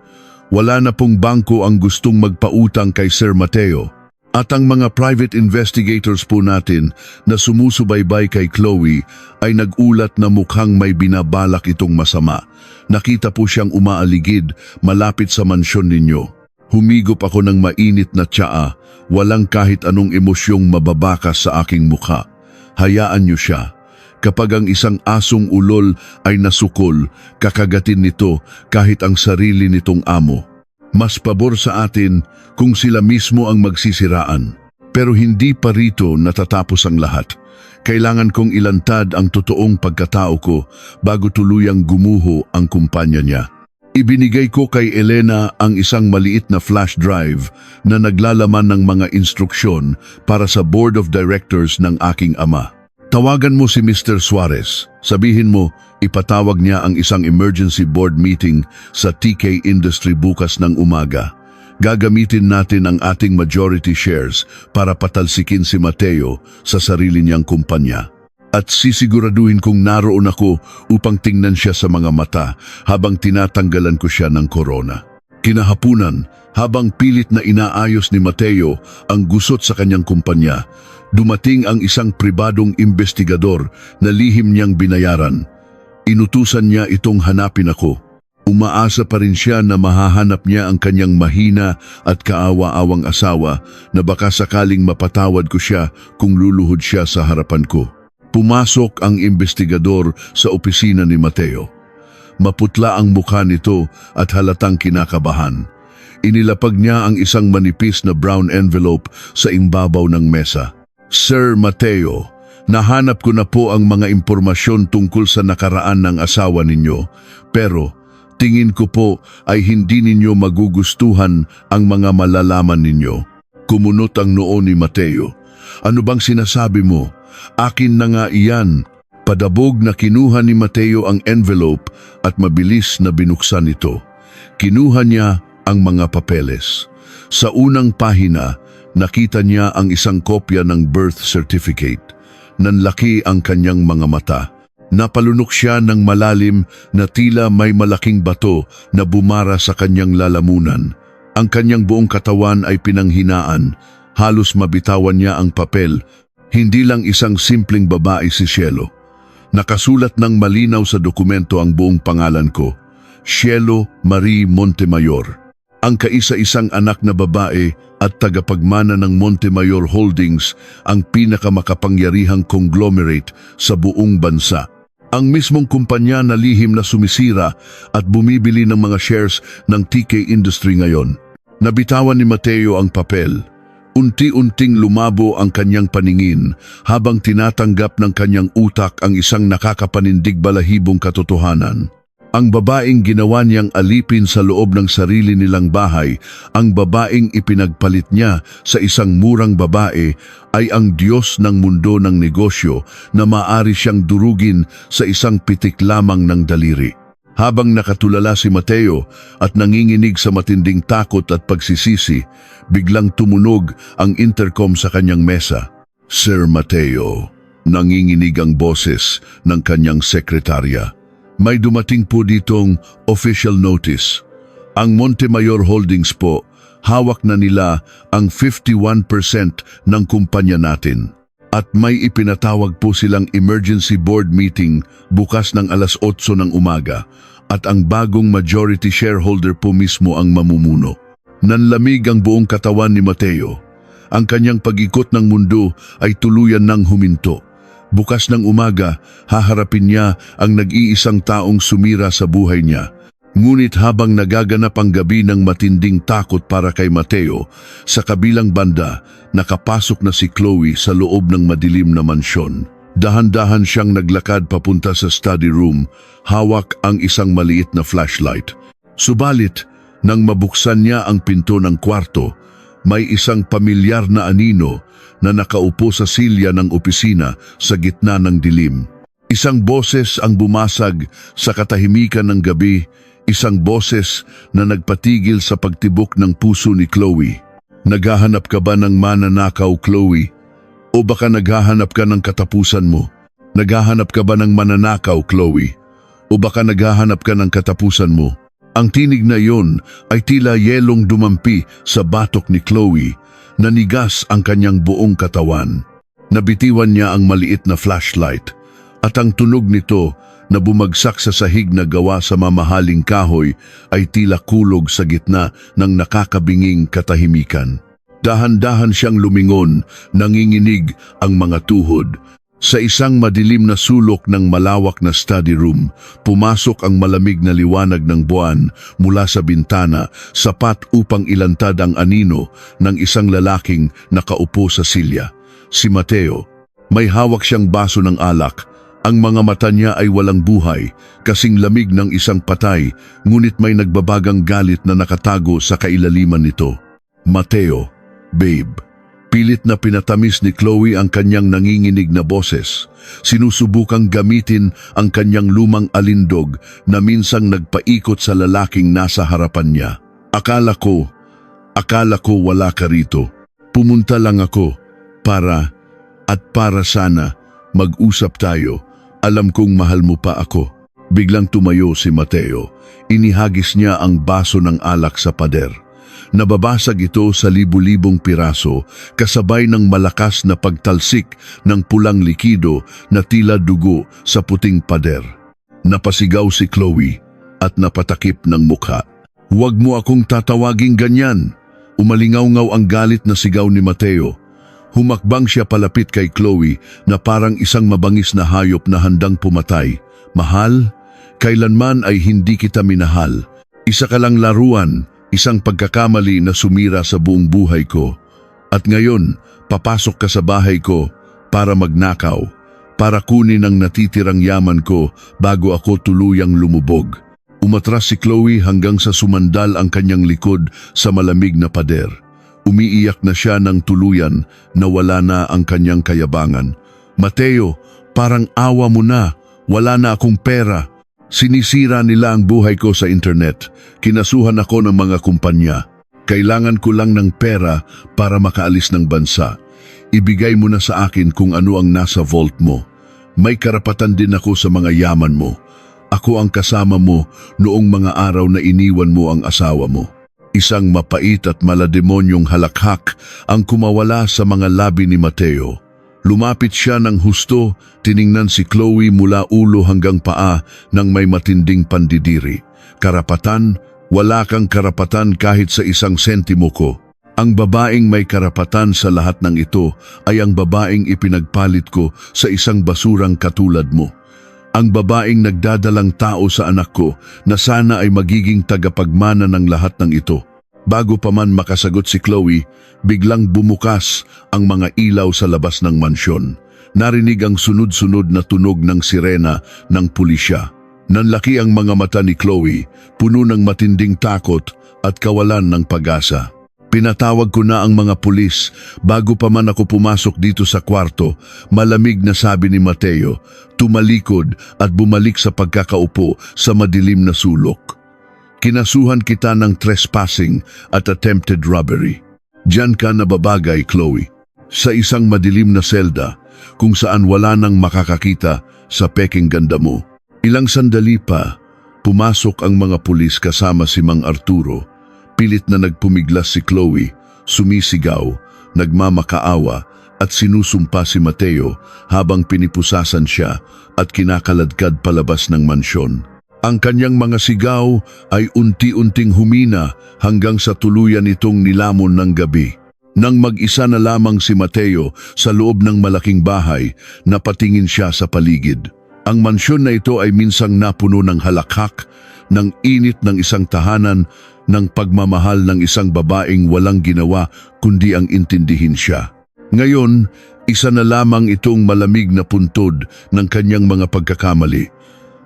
Wala na pong bangko ang gustong magpautang kay Sir Mateo. At ang mga private investigators po natin na sumusubaybay kay Chloe ay nagulat na mukhang may binabalak itong masama. Nakita po siyang umaaligid malapit sa mansyon ninyo. Humigop ako ng mainit na tsaa, walang kahit anong emosyong mababakas sa aking mukha. Hayaan niyo siya. Kapag ang isang asong ulol ay nasukol, kakagatin nito kahit ang sarili nitong amo. Mas pabor sa atin kung sila mismo ang magsisiraan. Pero hindi pa rito natatapos ang lahat. Kailangan kong ilantad ang totoong pagkatao ko bago tuluyang gumuho ang kumpanya niya. Ibinigay ko kay Elena ang isang maliit na flash drive na naglalaman ng mga instruksyon para sa board of directors ng aking ama. Tawagan mo si Mr. Suarez. Sabihin mo, ipatawag niya ang isang emergency board meeting sa TK Industry bukas ng umaga. Gagamitin natin ang ating majority shares para patalsikin si Mateo sa sarili niyang kumpanya. At sisiguraduhin kong naroon ako upang tingnan siya sa mga mata habang tinatanggalan ko siya ng korona. Kinahapunan, habang pilit na inaayos ni Mateo ang gusot sa kanyang kumpanya, dumating ang isang pribadong investigador na lihim niyang binayaran. Inutusan niya itong hanapin ako. Umaasa pa rin siya na mahahanap niya ang kanyang mahina at kaawa-awang asawa na baka sakaling mapatawad ko siya kung luluhod siya sa harapan ko. Pumasok ang investigador sa opisina ni Mateo. Maputla ang mukha nito at halatang kinakabahan. Inilapag niya ang isang manipis na brown envelope sa imbabaw ng mesa. Sir Mateo, nahanap ko na po ang mga impormasyon tungkol sa nakaraan ng asawa ninyo, pero tingin ko po ay hindi ninyo magugustuhan ang mga malalaman ninyo. Kumunot ang noo ni Mateo. Ano bang sinasabi mo? Akin na nga iyan. Padabog na kinuha ni Mateo ang envelope at mabilis na binuksan ito. Kinuha niya ang mga papeles. Sa unang pahina, nakita niya ang isang kopya ng birth certificate. Nanlaki ang kanyang mga mata. Napalunok siya ng malalim na tila may malaking bato na bumara sa kanyang lalamunan. Ang kanyang buong katawan ay pinanghinaan. Halos mabitawan niya ang papel. Hindi lang isang simpleng babae si Cielo. Nakasulat ng malinaw sa dokumento ang buong pangalan ko, Cielo Marie Montemayor. Ang kaisa-isang anak na babae at tagapagmana ng Montemayor Holdings, ang pinakamakapangyarihang conglomerate sa buong bansa. Ang mismong kumpanya na lihim na sumisira at bumibili ng mga shares ng TK Industry ngayon. Nabitawan ni Mateo ang papel. Unti-unting lumabo ang kanyang paningin habang tinatanggap ng kanyang utak ang isang nakakapanindig balahibong katotohanan. Ang babaeng ginawa niyang alipin sa loob ng sarili nilang bahay, ang babaeng ipinagpalit niya sa isang murang babae, ay ang Diyos ng mundo ng negosyo na maaari siyang durugin sa isang pitik lamang ng daliri. Habang nakatulala si Mateo at nanginginig sa matinding takot at pagsisisi, biglang tumunog ang intercom sa kanyang mesa. Sir Mateo, Nanginginig ang boses ng kanyang sekretarya. May dumating po ditong official notice. Ang Montemayor Holdings po, hawak na nila ang 51% ng kumpanya natin. At may ipinatawag po silang emergency board meeting bukas ng alas 8 ng umaga at ang bagong majority shareholder po mismo ang mamumuno. Nanlamig ang buong katawan ni Mateo. Ang kanyang pag-ikot ng mundo ay tuluyan ng huminto. Bukas ng umaga, haharapin niya ang nag-iisang taong sumira sa buhay niya. Ngunit habang nagaganap ang gabi ng matinding takot para kay Mateo, sa kabilang banda, nakapasok na si Chloe sa loob ng madilim na mansyon. Dahan-dahan siyang naglakad papunta sa study room, hawak ang isang maliit na flashlight. Subalit, nang mabuksan niya ang pinto ng kwarto, may isang pamilyar na anino na nakaupo sa silya ng opisina sa gitna ng dilim. Isang boses ang bumasag sa katahimikan ng gabi, isang boses na nagpatigil sa pagtibok ng puso ni Chloe. Naghahanap ka ba ng mananakaw, Chloe? O baka naghahanap ka ng katapusan mo? Naghahanap ka ba ng mananakaw, Chloe? O baka naghahanap ka ng katapusan mo? Ang tinig na iyon ay tila yelong dumampi sa batok ni Chloe. Nanigas ang kanyang buong katawan. Nabitiwan niya ang maliit na flashlight at ang tunog nito na bumagsak sa sahig na gawa sa mamahaling kahoy ay tila kulog sa gitna ng nakakabinging katahimikan. Dahan-dahan siyang lumingon, nanginginig ang mga tuhod. Sa isang madilim na sulok ng malawak na study room, pumasok ang malamig na liwanag ng buwan mula sa bintana, sapat upang ilantad ang anino ng isang lalaking nakaupo sa silya. Si Mateo. May hawak siyang baso ng alak. Ang mga mata niya ay walang buhay, kasing lamig ng isang patay, ngunit may nagbabagang galit na nakatago sa kailaliman nito. Mateo, babe. Pilit na pinatamis ni Chloe ang kanyang nanginginig na boses. Sinusubukang gamitin ang kanyang lumang alindog na minsang nagpaikot sa lalaking nasa harapan niya. Akala ko wala ka rito. Pumunta lang ako para sana mag-usap tayo. Alam kong mahal mo pa ako. Biglang tumayo si Mateo. Inihagis niya ang baso ng alak sa pader. Nababasag ito sa libu-libong piraso kasabay ng malakas na pagtalsik ng pulang likido na tila dugo sa puting pader. Napasigaw si Chloe at napatakip ng mukha. Huwag mo akong tatawaging ganyan. Umalingaw-ngaw ang galit na sigaw ni Mateo. Humakbang siya palapit kay Chloe na parang isang mabangis na hayop na handang pumatay. Mahal, kailanman ay hindi kita minahal. Isa ka lang laruan. Isang pagkakamali na sumira sa buong buhay ko. At ngayon, papasok ka sa bahay ko para magnakaw, para kunin ang natitirang yaman ko bago ako tuluyang lumubog. Umatras si Chloe hanggang sa sumandal ang kanyang likod sa malamig na pader. Umiiyak na siya ng tuluyan na wala na ang kanyang kayabangan. Mateo, parang awa mo na, wala na akong pera. Sinisira nila ang buhay ko sa internet. Kinasuhan ako ng mga kumpanya. Kailangan ko lang ng pera para makaalis ng bansa. Ibigay mo na sa akin kung ano ang nasa vault mo. May karapatan din ako sa mga yaman mo. Ako ang kasama mo noong mga araw na iniwan mo ang asawa mo. Isang mapait at malademonyong halakhak ang kumawala sa mga labi ni Mateo. Lumapit siya ng husto, tiningnan si Chloe mula ulo hanggang paa ng may matinding pandidiri. Karapatan? Wala kang karapatan kahit sa isang sentimo ko. Ang babaeng may karapatan sa lahat ng ito ay ang babaeng ipinagpalit ko sa isang basurang katulad mo. Ang babaeng nagdadalang tao sa anak ko na sana ay magiging tagapagmana ng lahat ng ito. Bago pa man makasagot si Chloe, biglang bumukas ang mga ilaw sa labas ng mansyon. Narinig ang sunod-sunod na tunog ng sirena ng pulisya. Nanlaki ang mga mata ni Chloe, puno ng matinding takot at kawalan ng pag-asa. Pinatawag ko na ang mga pulis bago pa man ako pumasok dito sa kwarto. Malamig na sabi ni Mateo, tumalikod at bumalik sa pagkakaupo sa madilim na sulok. Kinasuhan kita ng trespassing at attempted robbery. Diyan ka nababagay, Chloe. Sa isang madilim na selda, kung saan wala nang makakakita sa peking ganda mo. Ilang sandali pa, pumasok ang mga pulis kasama si Mang Arturo. Pilit na nagpumiglas si Chloe, sumisigaw, nagmamakaawa at sinusumpa si Mateo habang pinipusasan siya at kinakaladkad palabas ng mansyon. Ang kanyang mga sigaw ay unti-unting humina hanggang sa tuluyan itong nilamon ng gabi. Nang mag-isa na lamang si Mateo sa loob ng malaking bahay, napatingin siya sa paligid. Ang mansyon na ito ay minsang napuno ng halakhak, ng init ng isang tahanan, ng pagmamahal ng isang babaeng walang ginawa kundi ang intindihin siya. Ngayon, isa na lamang itong malamig na puntod ng kanyang mga pagkakamali.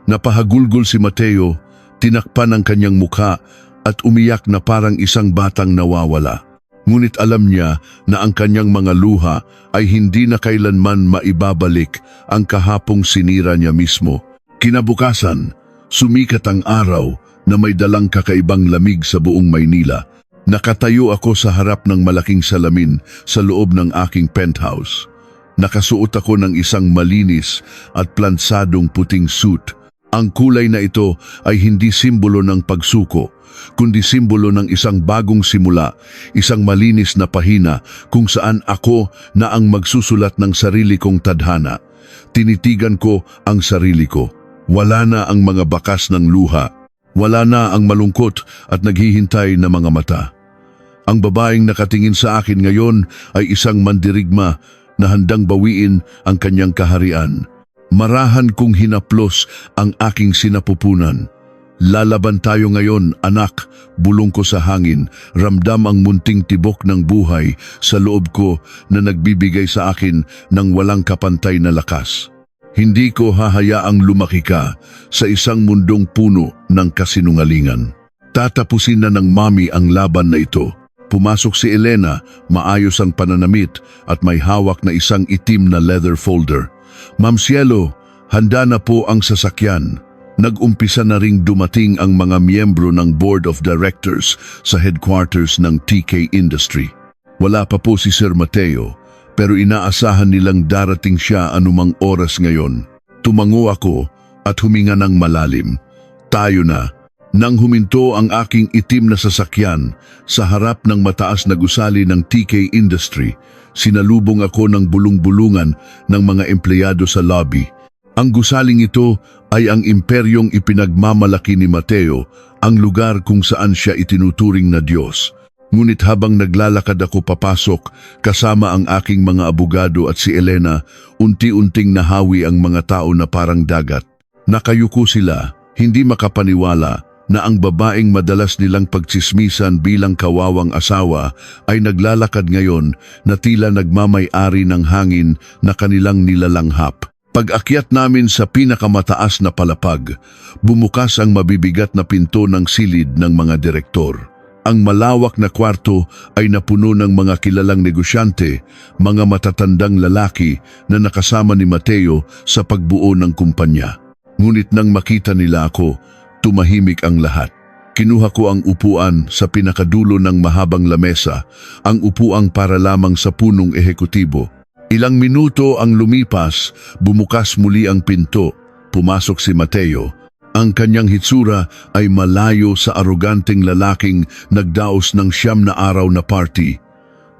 Napahagulgol si Mateo, tinakpan ang kanyang mukha at umiyak na parang isang batang nawawala. Ngunit alam niya na ang kanyang mga luha ay hindi na kailanman maibabalik ang kahapong sinira niya mismo. Kinabukasan, sumikat ang araw na may dalang kakaibang lamig sa buong Maynila. Nakatayo ako sa harap ng malaking salamin sa loob ng aking penthouse. Nakasuot ako ng isang malinis at plansadong puting suit. Ang kulay na ito ay hindi simbolo ng pagsuko, kundi simbolo ng isang bagong simula, isang malinis na pahina kung saan ako na ang magsusulat ng sarili kong tadhana. Tinitigan ko ang sarili ko. Wala na ang mga bakas ng luha. Wala na ang malungkot at naghihintay na mga mata. Ang babaeng nakatingin sa akin ngayon ay isang mandirigma na handang bawiin ang kanyang kaharian. Marahan kong hinaplos ang aking sinapupunan. Lalaban tayo ngayon, anak, bulong ko sa hangin, ramdam ang munting tibok ng buhay sa loob ko na nagbibigay sa akin ng walang kapantay na lakas. Hindi ko hahayaang lumaki ka sa isang mundong puno ng kasinungalingan. Tatapusin na ng mami ang laban na ito. Pumasok si Elena, maayos ang pananamit at may hawak na isang itim na leather folder. Ma'am Cielo, handa na po ang sasakyan. Nag-umpisa na ring dumating ang mga miyembro ng Board of Directors sa headquarters ng TK Industry. Wala pa po si Sir Mateo, pero inaasahan nilang darating siya anumang oras ngayon. Tumango ako at huminga ng malalim. Tayo na. Nang huminto ang aking itim na sasakyan sa harap ng mataas na gusali ng TK Industry, sinalubong ako ng bulong-bulungan ng mga empleyado sa lobby. Ang gusaling ito ay ang imperyong ipinagmamalaki ni Mateo, ang lugar kung saan siya itinuturing na Diyos. Ngunit habang naglalakad ako papasok kasama ang aking mga abogado at si Elena, unti-unting nahawi ang mga tao na parang dagat. Nakayuko sila, hindi makapaniwala na ang babaeng madalas nilang pagtsismisan bilang kawawang asawa ay naglalakad ngayon na tila nagmamay-ari ng hangin na kanilang nilalanghap. Pag-akyat namin sa pinakamataas na palapag, bumukas ang mabibigat na pinto ng silid ng mga direktor. Ang malawak na kwarto ay napuno ng mga kilalang negosyante, mga matatandang lalaki na nakasama ni Mateo sa pagbuo ng kumpanya. Ngunit nang makita nila ako, tumahimik ang lahat. Kinuha ko ang upuan sa pinakadulo ng mahabang lamesa, ang upuang para lamang sa punong ehekutibo. Ilang minuto ang lumipas, bumukas muli ang pinto. Pumasok si Mateo. Ang kanyang hitsura ay malayo sa aroganteng lalaking nagdaos ng 9 na araw na party.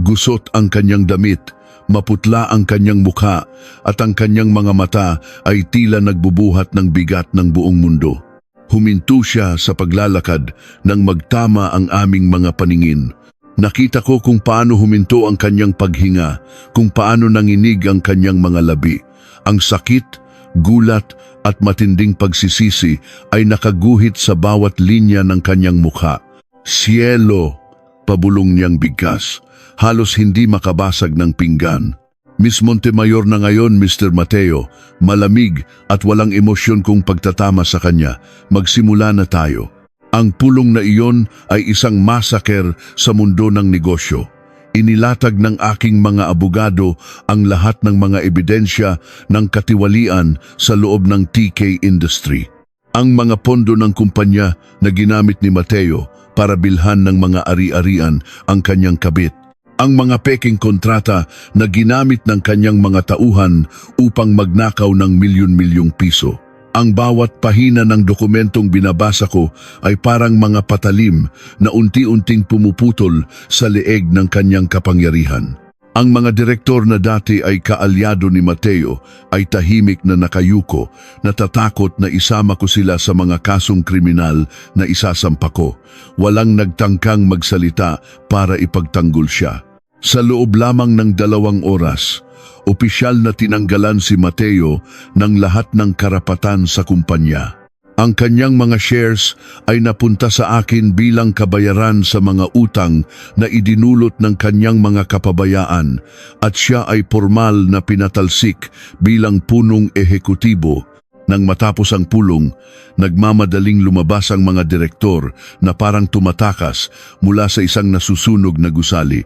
Gusot ang kanyang damit, maputla ang kanyang mukha, at ang kanyang mga mata ay tila nagbubuhat ng bigat ng buong mundo. Huminto siya sa paglalakad nang magtama ang aming mga paningin. Nakita ko kung paano huminto ang kanyang paghinga, kung paano nanginig ang kanyang mga labi. Ang sakit, gulat at matinding pagsisisi ay nakaguhit sa bawat linya ng kanyang mukha. Cielo, pabulong niyang bigkas, halos hindi makabasag ng pinggan. Miss Montemayor na ngayon, Mr. Mateo, malamig at walang emosyon kung pagtatama sa kanya. Magsimula na tayo. Ang pulong na iyon ay isang masaker sa mundo ng negosyo. Inilatag ng aking mga abogado ang lahat ng mga ebidensya ng katiwalian sa loob ng TK Industry. Ang mga pondo ng kumpanya na ginamit ni Mateo para bilhan ng mga ari-arian ang kanyang kabit. Ang mga peking kontrata na ginamit ng kanyang mga tauhan upang magnakaw ng milyon-milyong piso. Ang bawat pahina ng dokumentong binabasa ko ay parang mga patalim na unti-unting pumuputol sa leeg ng kanyang kapangyarihan. Ang mga direktor na dati ay kaalyado ni Mateo ay tahimik na nakayuko, natatakot na isama ko sila sa mga kasong kriminal na isasampa ko. Walang nagtangkang magsalita para ipagtanggol siya. Sa loob lamang ng 2 oras, opisyal na tinanggalan si Mateo ng lahat ng karapatan sa kumpanya. Ang kanyang mga shares ay napunta sa akin bilang kabayaran sa mga utang na idinulot ng kanyang mga kapabayaan at siya ay formal na pinatalsik bilang punong ehekutibo. Nang matapos ang pulong, nagmamadaling lumabas ang mga direktor na parang tumatakas mula sa isang nasusunog na gusali.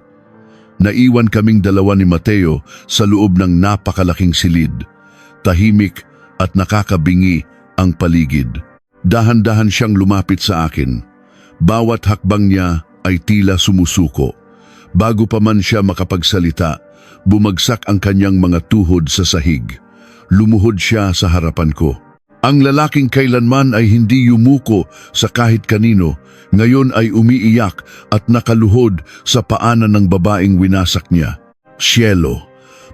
Naiwan kaming 2 ni Mateo sa loob ng napakalaking silid. Tahimik at nakakabingi ang paligid. Dahan-dahan siyang lumapit sa akin. Bawat hakbang niya ay tila sumusuko. Bago pa man siya makapagsalita, bumagsak ang kanyang mga tuhod sa sahig. Lumuhod siya sa harapan ko. Ang lalaking kailanman ay hindi yumuko sa kahit kanino, ngayon ay umiiyak at nakaluhod sa paanan ng babaeng winasak niya. Cielo,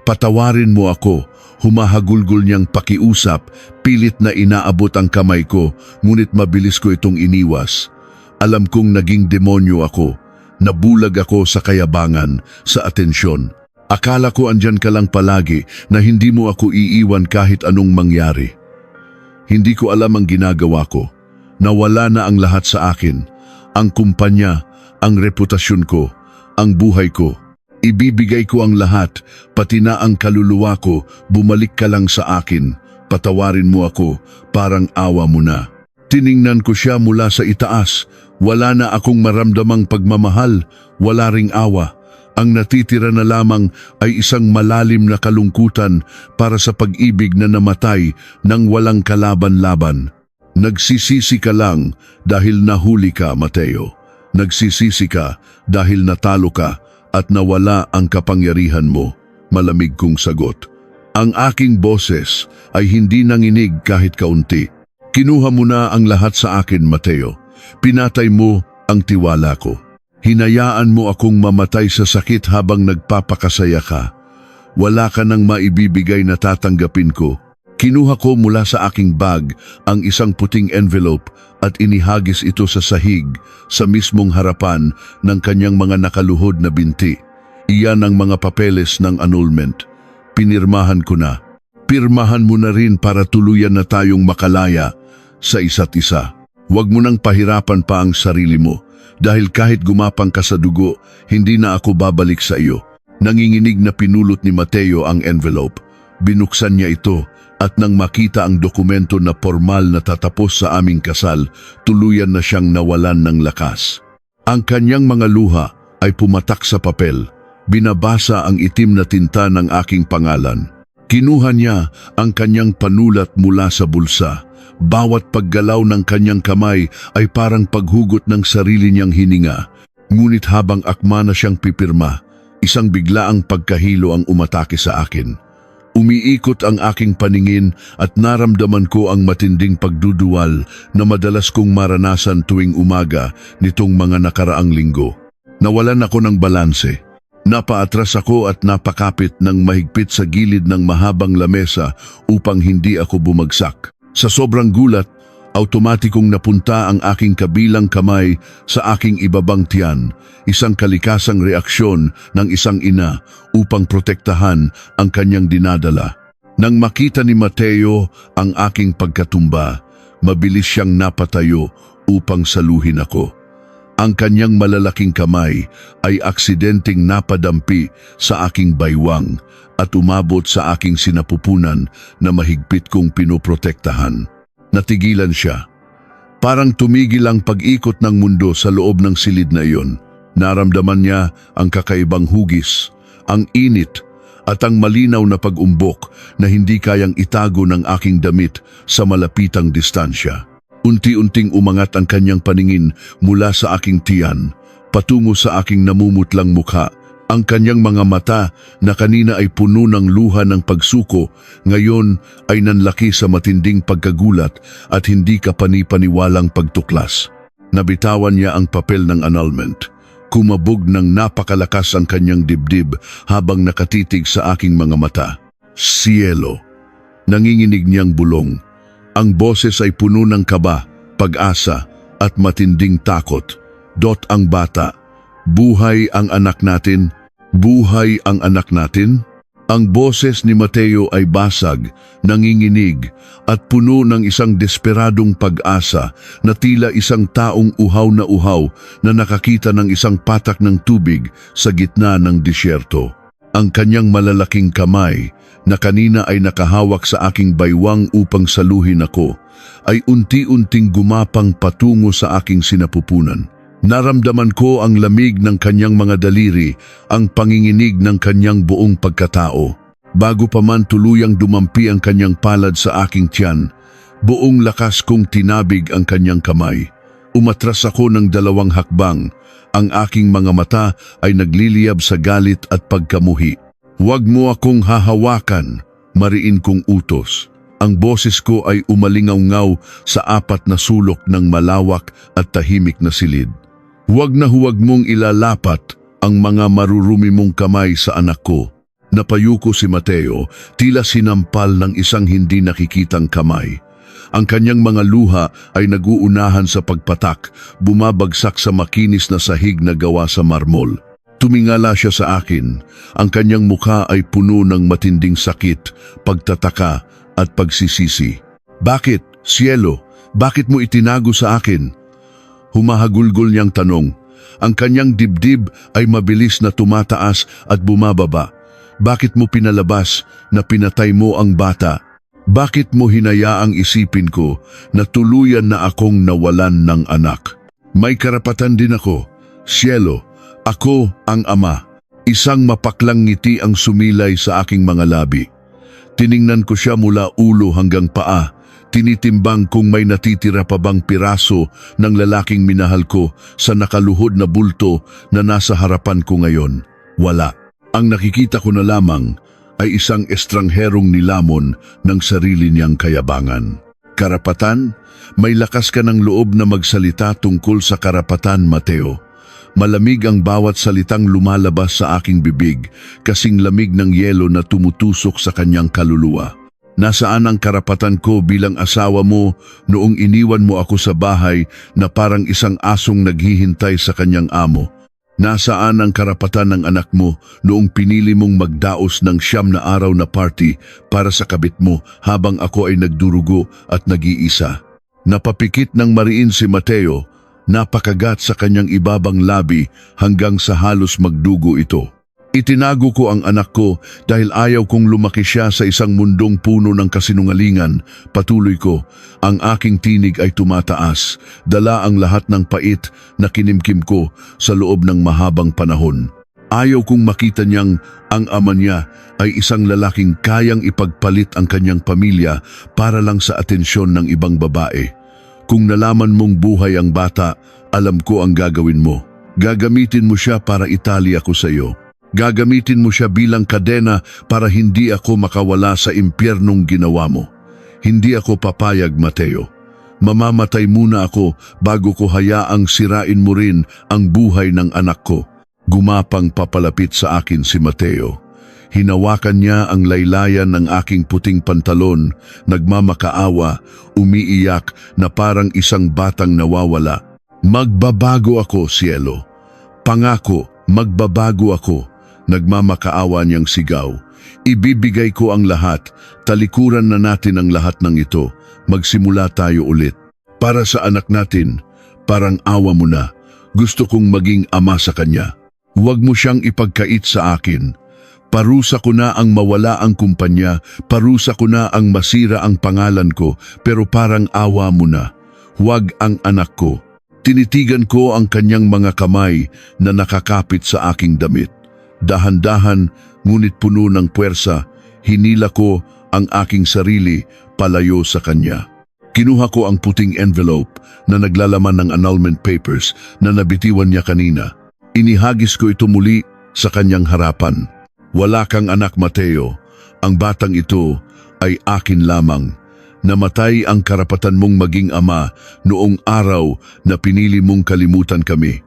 patawarin mo ako. Humahagulgol niyang pakiusap, pilit na inaabot ang kamay ko, ngunit mabilis ko itong iniwas. Alam kong naging demonyo ako, nabulag ako sa kayabangan, sa atensyon. Akala ko andyan ka lang palagi na hindi mo ako iiwan kahit anong mangyari. Hindi ko alam ang ginagawa ko. Nawala na ang lahat sa akin, ang kumpanya, ang reputasyon ko, ang buhay ko. Ibibigay ko ang lahat, pati na ang kaluluwa ko, bumalik ka lang sa akin, patawarin mo ako, parang awa mo na. Tiningnan ko siya mula sa itaas, wala na akong maramdamang pagmamahal, wala ring awa. Ang natitira na lamang ay isang malalim na kalungkutan para sa pag-ibig na namatay nang walang kalaban-laban. Nagsisisi ka lang dahil nahuli ka, Mateo. Nagsisisi ka dahil natalo ka at nawala ang kapangyarihan mo, malamig kong sagot. Ang aking boses ay hindi nanginig kahit kaunti. Kinuha mo na ang lahat sa akin, Mateo. Pinatay mo ang tiwala ko. Hinayaan mo akong mamatay sa sakit habang nagpapakasaya ka. Wala ka nang maibibigay na tatanggapin ko. Kinuha ko mula sa aking bag ang isang puting envelope at inihagis ito sa sahig sa mismong harapan ng kanyang mga nakaluhod na binti. Iyan ang mga papeles ng annulment. Pinirmahan ko na. Pirmahan mo na rin para tuluyan na tayong makalaya sa isa't isa. Huwag mo nang pahirapan pa ang sarili mo dahil kahit gumapang ka sa dugo, hindi na ako babalik sa iyo. Nanginginig na pinulot ni Mateo ang envelope. Binuksan niya ito at nang makita ang dokumento na formal na tatapos sa aming kasal, tuluyan na siyang nawalan ng lakas. Ang kanyang mga luha ay pumatak sa papel. Binabasa ang itim na tinta ng aking pangalan. Kinuha niya ang kanyang panulat mula sa bulsa. Bawat paggalaw ng kanyang kamay ay parang paghugot ng sarili niyang hininga. Ngunit habang akma na siyang pipirma, isang biglaang pagkahilo ang umatake sa akin. Umiikot ang aking paningin at naramdaman ko ang matinding pagduduwal na madalas kong maranasan tuwing umaga nitong mga nakaraang linggo. Nawalan ako ng balanse. Napaatras ako at napakapit ng mahigpit sa gilid ng mahabang lamesa upang hindi ako bumagsak. Sa sobrang gulat, automatikong napunta ang aking kabilang kamay sa aking ibabang tiyan, isang kalikasang reaksyon ng isang ina upang protektahan ang kanyang dinadala. Nang makita ni Mateo ang aking pagkatumba, mabilis siyang napatayo upang saluhin ako. Ang kanyang malalaking kamay ay aksidenteng napadampi sa aking baywang at umabot sa aking sinapupunan na mahigpit kong pinoprotektahan. Natigilan siya. Parang tumigil ang pag-ikot ng mundo sa loob ng silid na iyon. Naramdaman niya ang kakaibang hugis, ang init at ang malinaw na pag-umbok na hindi kayang itago ng aking damit sa malapitang distansya. Unti-unting umangat ang kanyang paningin mula sa aking tiyan, patungo sa aking namumutlang mukha, Ang kanyang mga mata na kanina ay puno ng luha ng pagsuko, ngayon ay nanlaki sa matinding pagkagulat at hindi kapani-paniwalang pagtuklas. Nabitawan niya ang papel ng annulment. Kumabog ng napakalakas ang kanyang dibdib habang nakatitig sa aking mga mata. Cielo! Nanginginig niyang bulong. Ang boses ay puno ng kaba, pag-asa at matinding takot. Dot ang bata. Buhay ang anak natin? Buhay ang anak natin? Ang boses ni Mateo ay basag, nanginginig at puno ng isang desperadong pag-asa na tila isang taong uhaw na nakakita ng isang patak ng tubig sa gitna ng disyerto. Ang kanyang malalaking kamay na kanina ay nakahawak sa aking baywang upang saluhin ako ay unti-unting gumapang patungo sa aking sinapupunan. Naramdaman ko ang lamig ng kanyang mga daliri, ang panginginig ng kanyang buong pagkatao. Bago pa man tuluyang dumampi ang kanyang palad sa aking tiyan, buong lakas kong tinabig ang kanyang kamay. Umatras ako ng 2 hakbang. Ang aking mga mata ay nagliliyab sa galit at pagkamuhi. Huwag mo akong hahawakan, mariin kong utos. Ang boses ko ay umalingaw-ngaw sa 4 na sulok ng malawak at tahimik na silid. Huwag na huwag mong ilalapat ang mga marurumi mong kamay sa anak ko. Napayuko si Mateo, tila sinampal ng isang hindi nakikitang kamay. Ang kanyang mga luha ay naguunahan sa pagpatak, bumabagsak sa makinis na sahig na gawa sa marmol. Tumingala siya sa akin. Ang kanyang mukha ay puno ng matinding sakit, pagtataka at pagsisisi. Bakit, Cielo? Bakit mo itinago sa akin? Humahagulgol niyang tanong. Ang kanyang dibdib ay mabilis na tumataas at bumababa. Bakit mo pinalabas na pinatay mo ang bata? Bakit mo hinayaang isipin ko na tuluyan na akong nawalan ng anak? May karapatan din ako, Cielo. Ako ang ama. Isang mapaklang ngiti ang sumilay sa aking mga labi. Tiningnan ko siya mula ulo hanggang paa. Tinitimbang kung may natitira pa bang piraso ng lalaking minahal ko sa nakaluhod na bulto na nasa harapan ko ngayon. Wala. Ang nakikita ko na lamang ay isang estrangherong nilamon ng sarili niyang kayabangan. Karapatan? May lakas ka ng loob na magsalita tungkol sa karapatan, Mateo. Malamig ang bawat salitang lumalabas sa aking bibig, kasing lamig ng yelo na tumutusok sa kanyang kaluluwa. Nasaan ang karapatan ko bilang asawa mo noong iniwan mo ako sa bahay na parang isang asong naghihintay sa kanyang amo? Nasaan ang karapatan ng anak mo noong pinili mong magdaos ng 9 na araw na party para sa kabit mo habang ako ay nagdurugo at nag-iisa? Napapikit ng mariin si Mateo, napakagat sa kanyang ibabang labi hanggang sa halos magdugo ito. Itinago ko ang anak ko dahil ayaw kong lumaki siya sa isang mundong puno ng kasinungalingan. Patuloy ko, ang aking tinig ay tumataas, dala ang lahat ng pait na kinimkim ko sa loob ng mahabang panahon. Ayaw kong makita niyang ang ama niya ay isang lalaking kayang ipagpalit ang kanyang pamilya para lang sa atensyon ng ibang babae. Kung nalaman mong buhay ang bata, alam ko ang gagawin mo. Gagamitin mo siya para itali ako sa iyo. Gagamitin mo siya bilang kadena para hindi ako makawala sa impyernong ginawa mo. Hindi ako papayag, Mateo. Mamamatay muna ako bago ko hayaang sirain mo rin ang buhay ng anak ko. Gumapang papalapit sa akin si Mateo. Hinawakan niya ang laylayan ng aking puting pantalon, nagmamakaawa, umiiyak na parang isang batang nawawala. Magbabago ako, Cielo. Pangako, magbabago ako. Nagmamakaawa niyang sigaw. Ibibigay ko ang lahat, talikuran na natin ang lahat ng ito. Magsimula tayo ulit. Para sa anak natin, parang awa mo na. Gusto kong maging ama sa kanya. Huwag mo siyang ipagkait sa akin. Parusa ko na ang mawala ang kumpanya, parusa ko na ang masira ang pangalan ko, pero parang awa mo na. Huwag ang anak ko. Tinitigan ko ang kanyang mga kamay na nakakapit sa aking damit. Dahan-dahan, ngunit puno ng puwersa, hinila ko ang aking sarili palayo sa kanya. Kinuha ko ang puting envelope na naglalaman ng annulment papers na nabitiwan niya kanina. Inihagis ko ito muli sa kanyang harapan. Wala kang anak, Mateo. Ang batang ito ay akin lamang. Namatay ang karapatan mong maging ama noong araw na pinili mong kalimutan kami.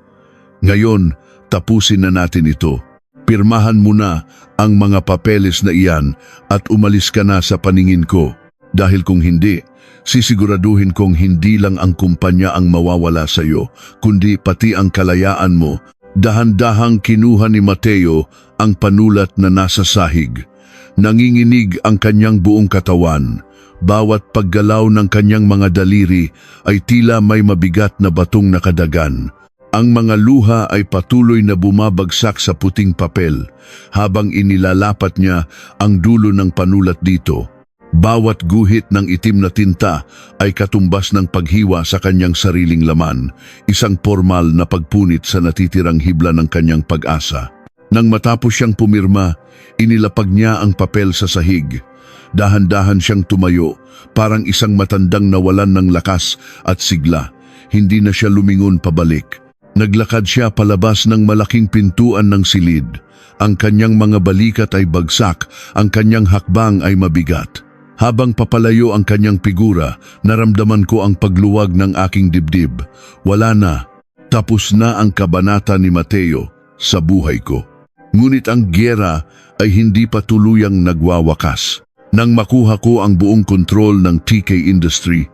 Ngayon, tapusin na natin ito. Pirmahan mo na ang mga papeles na iyan at umalis ka na sa paningin ko. Dahil kung hindi, sisiguraduhin kong hindi lang ang kumpanya ang mawawala sa iyo, kundi pati ang kalayaan mo. Dahan-dahang kinuha ni Mateo ang panulat na nasa sahig. Nanginginig ang kanyang buong katawan. Bawat paggalaw ng kanyang mga daliri ay tila may mabigat na batong nakadagan. Ang mga luha ay patuloy na bumabagsak sa puting papel habang inilalapat niya ang dulo ng panulat dito. Bawat guhit ng itim na tinta ay katumbas ng paghiwa sa kanyang sariling laman, isang formal na pagpunit sa natitirang hibla ng kanyang pag-asa. Nang matapos siyang pumirma, inilapag niya ang papel sa sahig. Dahan-dahan siyang tumayo, parang isang matandang nawalan ng lakas at sigla. Hindi na siya lumingon pabalik. Naglakad siya palabas ng malaking pintuan ng silid. Ang kanyang mga balikat ay bagsak, ang kanyang hakbang ay mabigat. Habang papalayo ang kanyang figura, naramdaman ko ang pagluwag ng aking dibdib. Wala na. Tapos na ang kabanata ni Mateo sa buhay ko. Ngunit ang giyera ay hindi pa tuluyang nagwawakas. Nang makuha ko ang buong kontrol ng TK Industry,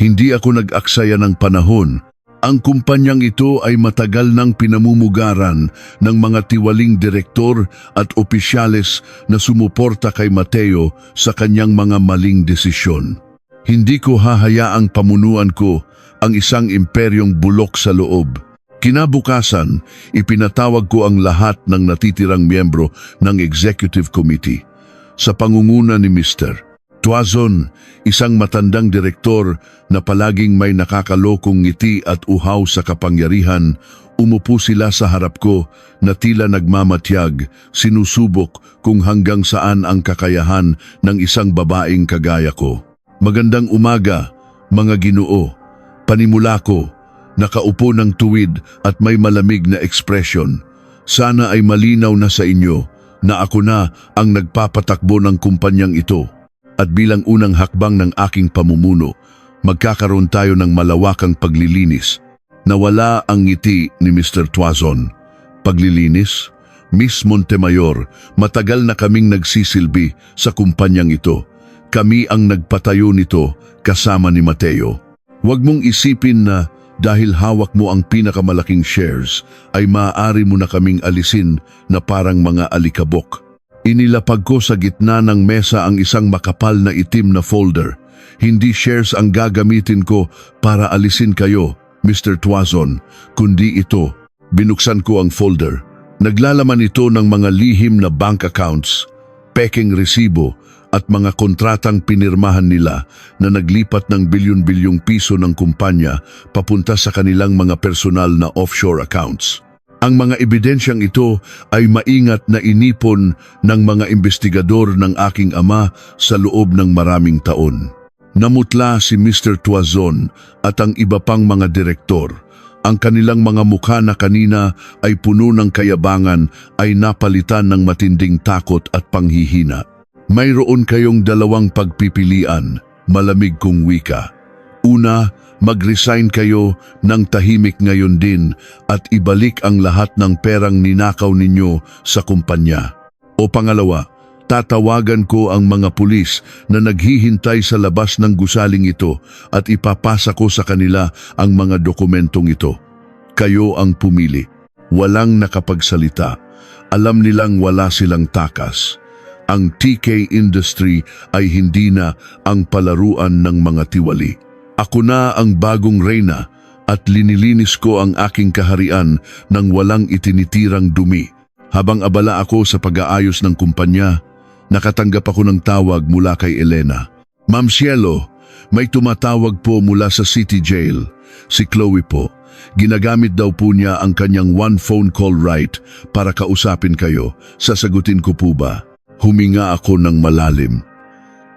hindi ako nag-aksaya ng panahon. Ang kumpanyang ito ay matagal nang pinamumugaran ng mga tiwaling direktor at opisyales na sumuporta kay Mateo sa kanyang mga maling desisyon. Hindi ko hahayaang pamunuan ko ang isang imperyong bulok sa loob. Kinabukasan, ipinatawag ko ang lahat ng natitirang miyembro ng Executive Committee. Sa pangunguna ni Mr. Tuazon, isang matandang direktor na palaging may nakakalokong ngiti at uhaw sa kapangyarihan, umupo sila sa harap ko na tila nagmamatyag, sinusubok kung hanggang saan ang kakayahan ng isang babaeng kagaya ko. Magandang umaga, mga Ginoo. Panimula ko, nakaupo ng tuwid at may malamig na ekspresyon. Sana ay malinaw na sa inyo na ako na ang nagpapatakbo ng kumpanyang ito. At bilang unang hakbang ng aking pamumuno, magkakaroon tayo ng malawakang paglilinis. Nawala ang ngiti ni Mr. Tuazon. Paglilinis? Miss Montemayor, matagal na kaming nagsisilbi sa kumpanyang ito. Kami ang nagpatayo nito kasama ni Mateo. Huwag mong isipin na dahil hawak mo ang pinakamalaking shares, ay maaari mo na kaming alisin na parang mga alikabok. Inilapag ko sa gitna ng mesa ang isang makapal na itim na folder. Hindi shares ang gagamitin ko para alisin kayo, Mr. Tuazon, kundi ito. Binuksan ko ang folder. Naglalaman ito ng mga lihim na bank accounts, peking resibo at mga kontratang pinirmahan nila na naglipat ng bilyon-bilyong piso ng kumpanya papunta sa kanilang mga personal na offshore accounts. Ang mga ebidensyang ito ay maingat na inipon ng mga investigador ng aking ama sa loob ng maraming taon. Namutla si Mr. Tuazon at ang iba pang mga direktor. Ang kanilang mga mukha na kanina ay puno ng kayabangan ay napalitan ng matinding takot at panghihina. Mayroon kayong dalawang pagpipilian, malamig kong wika. Una, mag-resign kayo ng tahimik ngayon din at ibalik ang lahat ng perang ninakaw ninyo sa kumpanya. O pangalawa, tatawagan ko ang mga pulis na naghihintay sa labas ng gusaling ito at ipapasa ko sa kanila ang mga dokumentong ito. Kayo ang pumili. Walang nakapagsalita. Alam nilang wala silang takas. Ang TK Industry ay hindi na ang palaruan ng mga tiwali. Ako na ang bagong reyna at linilinis ko ang aking kaharian ng walang itinitirang dumi. Habang abala ako sa pag-aayos ng kumpanya, nakatanggap ako ng tawag mula kay Elena. Ma'am Cielo, may tumatawag po mula sa City Jail. Si Chloe po. Ginagamit daw po niya ang kanyang one phone call right para kausapin kayo. Sasagutin ko po ba? Huminga ako ng malalim.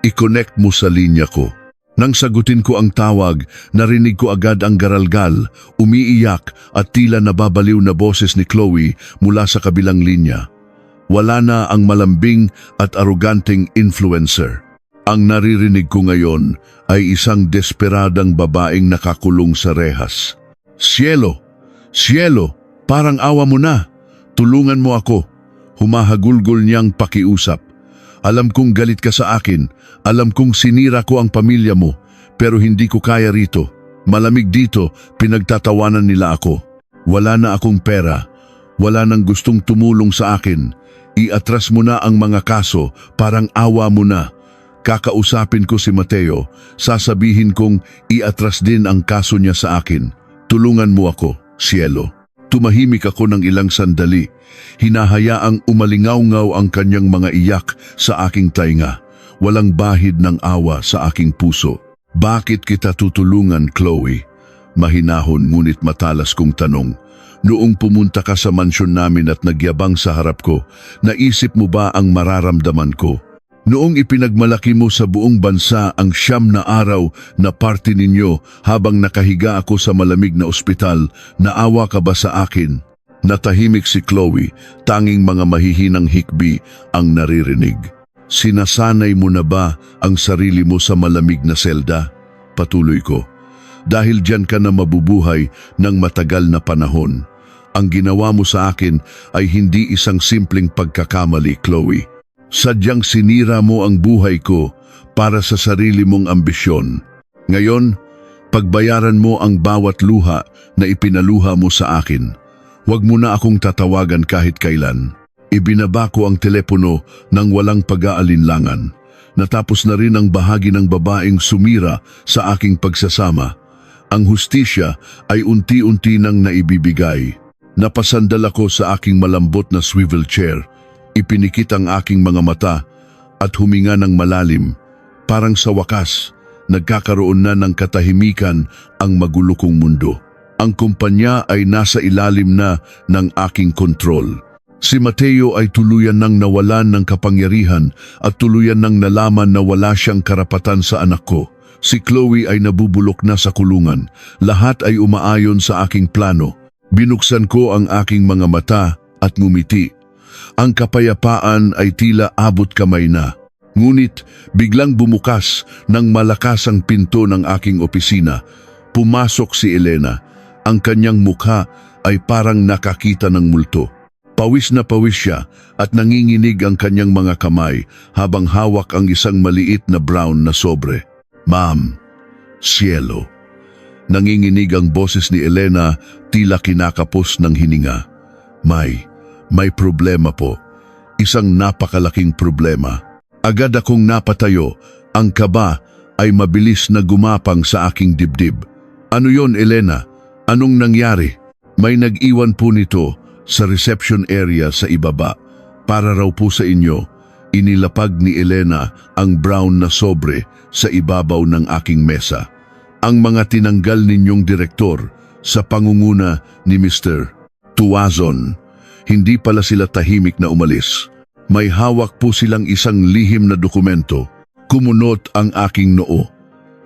I-connect mo sa linya ko. Nang sagutin ko ang tawag, narinig ko agad ang garalgal, umiiyak at tila nababaliw na boses ni Chloe mula sa kabilang linya. Wala na ang malambing at aruganteng influencer. Ang naririnig ko ngayon ay isang desperadang babaeng nakakulong sa rehas. Cielo! Cielo! Parang awa mo na! Tulungan mo ako! Humahagulgol niyang pakiusap. Alam kong galit ka sa akin, alam kong sinira ko ang pamilya mo, pero hindi ko kaya rito. Malamig dito, pinagtatawanan nila ako. Wala na akong pera, wala nang gustong tumulong sa akin. Iatras mo na ang mga kaso, parang awa mo na. Kakausapin ko si Mateo, sasabihin kong iatras din ang kaso niya sa akin. Tulungan mo ako, Cielo. Tumahimik ako ng ilang sandali. Hinahayaang umalingaw-ngaw ang kanyang mga iyak sa aking tainga. Walang bahid ng awa sa aking puso. Bakit kita tutulungan, Chloe? Mahinahon ngunit matalas kong tanong. Noong pumunta ka sa mansyon namin at nagyabang sa harap ko, naisip mo ba ang mararamdaman ko? Noong ipinagmalaki mo sa buong bansa ang 9 na araw na party ninyo habang nakahiga ako sa malamig na ospital, naawa ka ba sa akin? Natahimik si Chloe, tanging mga mahihinang hikbi ang naririnig. Sinasanay mo na ba ang sarili mo sa malamig na selda? Patuloy ko. Dahil diyan ka na mabubuhay ng matagal na panahon. Ang ginawa mo sa akin ay hindi isang simpleng pagkakamali, Chloe. Sadyang sinira mo ang buhay ko para sa sarili mong ambisyon. Ngayon, pagbayaran mo ang bawat luha na ipinaluha mo sa akin. Huwag mo na akong tatawagan kahit kailan. Ibinaba ko ang telepono nang walang pag-aalinlangan. Natapos na rin ang bahagi ng babaeng sumira sa aking pagsasama. Ang hustisya ay unti-unti nang naibibigay. Napasandal ako sa aking malambot na swivel chair. Ipinikit ang aking mga mata at huminga ng malalim. Parang sa wakas, nagkakaroon na ng katahimikan ang magulo kong mundo. Ang kumpanya ay nasa ilalim na ng aking kontrol. Si Mateo ay tuluyan nang nawalan ng kapangyarihan at tuluyan nang nalaman na wala siyang karapatan sa anak ko. Si Chloe ay nabubulok na sa kulungan. Lahat ay umaayon sa aking plano. Binuksan ko ang aking mga mata at ngumiti. Ang kapayapaan ay tila abot kamay na. Ngunit biglang bumukas ng malakas ang pinto ng aking opisina. Pumasok si Elena. Ang kanyang mukha ay parang nakakita ng multo. Pawis na pawis siya at nanginginig ang kanyang mga kamay habang hawak ang isang maliit na brown na sobre. Ma'am, Cielo. Nanginginig ang boses ni Elena, tila kinakapos ng hininga. May problema po. Isang napakalaking problema. Agad akong napatayo. Ang kaba ay mabilis na gumapang sa aking dibdib. Ano yon, Elena? Anong nangyari? May nag-iwan po nito sa reception area sa ibaba. Para raw po sa inyo. Inilapag ni Elena ang brown na sobre sa ibabaw ng aking mesa. Ang mga tinanggal ninyong direktor sa pangunguna ni Mr. Tuazon. Hindi pala sila tahimik na umalis. May hawak po silang isang lihim na dokumento. Kumunot ang aking noo.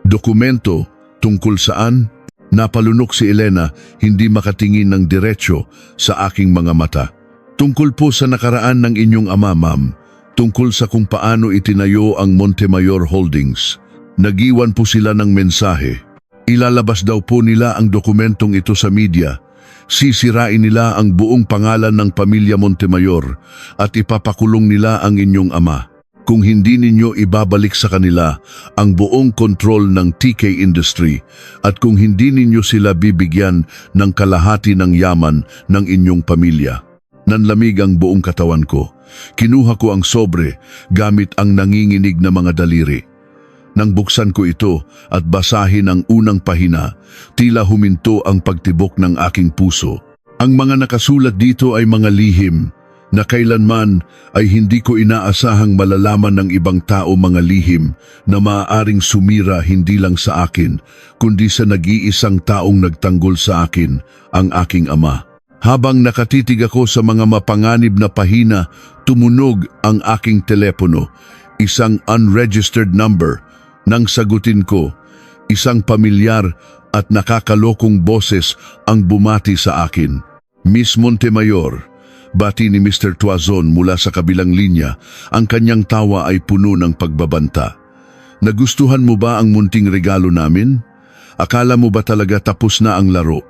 Dokumento tungkol saan? Napalunok si Elena, hindi makatingin ng diretsyo sa aking mga mata. Tungkol po sa nakaraan ng inyong ama, ma'am. Tungkol sa kung paano itinayo ang Montemayor Holdings. Nagiwan po sila ng mensahe. Ilalabas daw po nila ang dokumentong ito sa media. Sisirain nila ang buong pangalan ng pamilya Montemayor at ipapakulong nila ang inyong ama. Kung hindi ninyo ibabalik sa kanila ang buong kontrol ng TK Industry at kung hindi ninyo sila bibigyan ng kalahati ng yaman ng inyong pamilya. Nanlamig ang buong katawan ko. Kinuha ko ang sobre gamit ang nanginginig na mga daliri. Nang buksan ko ito at basahin ang unang pahina, tila huminto ang pagtibok ng aking puso. Ang mga nakasulat dito ay mga lihim na kailanman ay hindi ko inaasahang malalaman ng ibang tao, mga lihim na maaaring sumira hindi lang sa akin, kundi sa nag-iisang taong nagtanggol sa akin, ang aking ama. Habang nakatitig ako sa mga mapanganib na pahina, tumunog ang aking telepono, isang unregistered number. Nang sagutin ko, Isang pamilyar at nakakalokong boses ang bumati sa akin. Miss Montemayor, bati ni Mr. Tuazon mula sa kabilang linya. Ang kanyang tawa ay puno ng pagbabanta. Nagustuhan mo ba ang munting regalo namin? Akala mo ba talaga tapos na ang laro?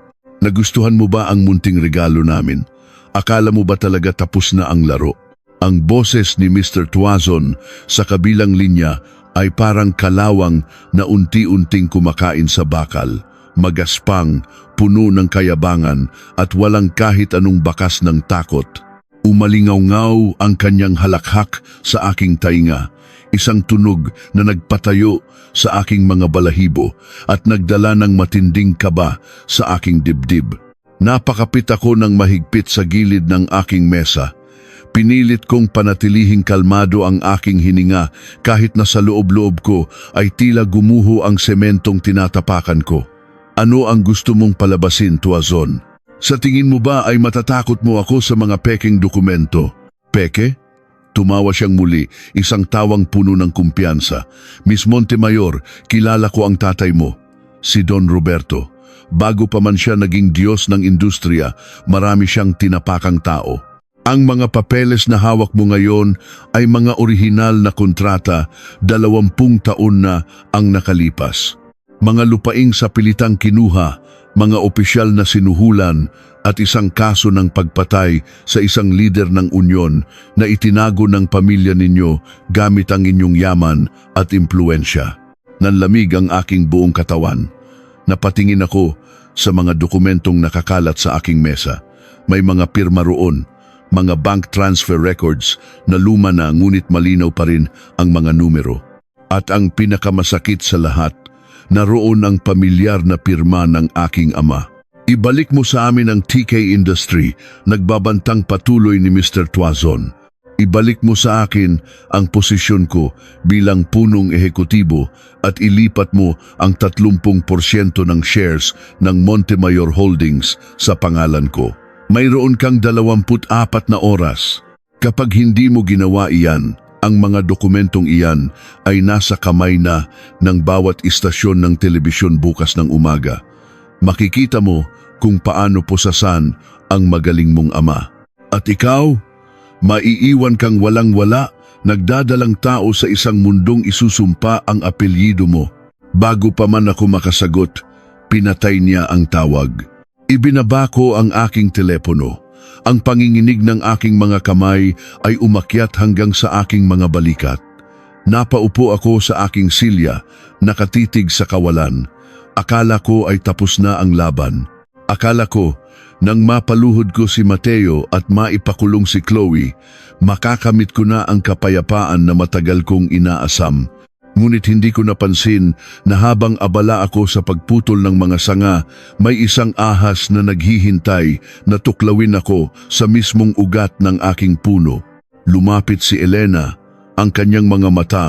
Nagustuhan mo ba ang munting regalo namin? Akala mo ba talaga tapos na ang laro? Ang boses ni Mr. Tuazon sa kabilang linya ay parang kalawang na unti-unting kumakain sa bakal, magaspang, puno ng kayabangan at walang kahit anong bakas ng takot. Umalingaw-ngaw ang kanyang halakhak sa aking tainga, isang tunog na nagpatayo sa aking mga balahibo at nagdala ng matinding kaba sa aking dibdib. Napakapit ako ng mahigpit sa gilid ng aking mesa. Pinilit kong panatilihing kalmado ang aking hininga kahit na sa loob-loob ko ay tila gumuho ang sementong tinatapakan ko. Ano ang gusto mong palabasin, Tuazon? Sa tingin mo ba ay matatakot mo ako sa mga peking dokumento? Peke? Tumawa siyang muli, isang tawang puno ng kumpiyansa. Miss Montemayor, kilala ko ang tatay mo, si Don Roberto. Bago pa man siya naging Diyos ng industriya, marami siyang tinapakang tao. Ang mga papeles na hawak mo ngayon ay mga orihinal na kontrata, 20 taon na ang nakalipas. Mga lupaing sa pilitang kinuha, mga opisyal na sinuhulan at isang kaso ng pagpatay sa isang lider ng unyon na itinago ng pamilya ninyo gamit ang inyong yaman at impluensya. Nanlamig ang aking buong katawan. Napatingin ako sa mga dokumentong nakakalat sa aking mesa. May mga pirma roon, mga bank transfer records na luma na ngunit malinaw pa rin ang mga numero. At ang pinakamasakit sa lahat, naroon ang pamilyar na pirma ng aking ama. Ibalik mo sa amin ang TK Industry, nagbabantang patuloy ni Mr. Tuazon. Ibalik mo sa akin ang posisyon ko bilang punong ehekutibo at ilipat mo ang 30% ng shares ng Montemayor Holdings sa pangalan ko. Mayroon kang 24 na oras. Kapag hindi mo ginawa iyan, ang mga dokumentong iyan ay nasa kamay na ng bawat istasyon ng telebisyon bukas ng umaga. Makikita mo kung paano pusasan ang magaling mong ama. At ikaw, maiiwan kang walang-wala, nagdadalang tao sa isang mundong isusumpa ang apelyido mo. Bago pa man ako makasagot, pinatay niya ang tawag. Ibinaba ko ang aking telepono. Ang panginginig ng aking mga kamay ay umakyat hanggang sa aking mga balikat. Napaupo ako sa aking silya, nakatitig sa kawalan. Akala ko ay tapos na ang laban. Akala ko, nang mapaluhod ko si Mateo at maipakulong si Chloe, makakamit ko na ang kapayapaan na matagal kong inaasam. Ngunit hindi ko napansin na habang abala ako sa pagputol ng mga sanga, may isang ahas na naghihintay na tuklawin ako sa mismong ugat ng aking puno. Lumapit si Elena, ang kanyang mga mata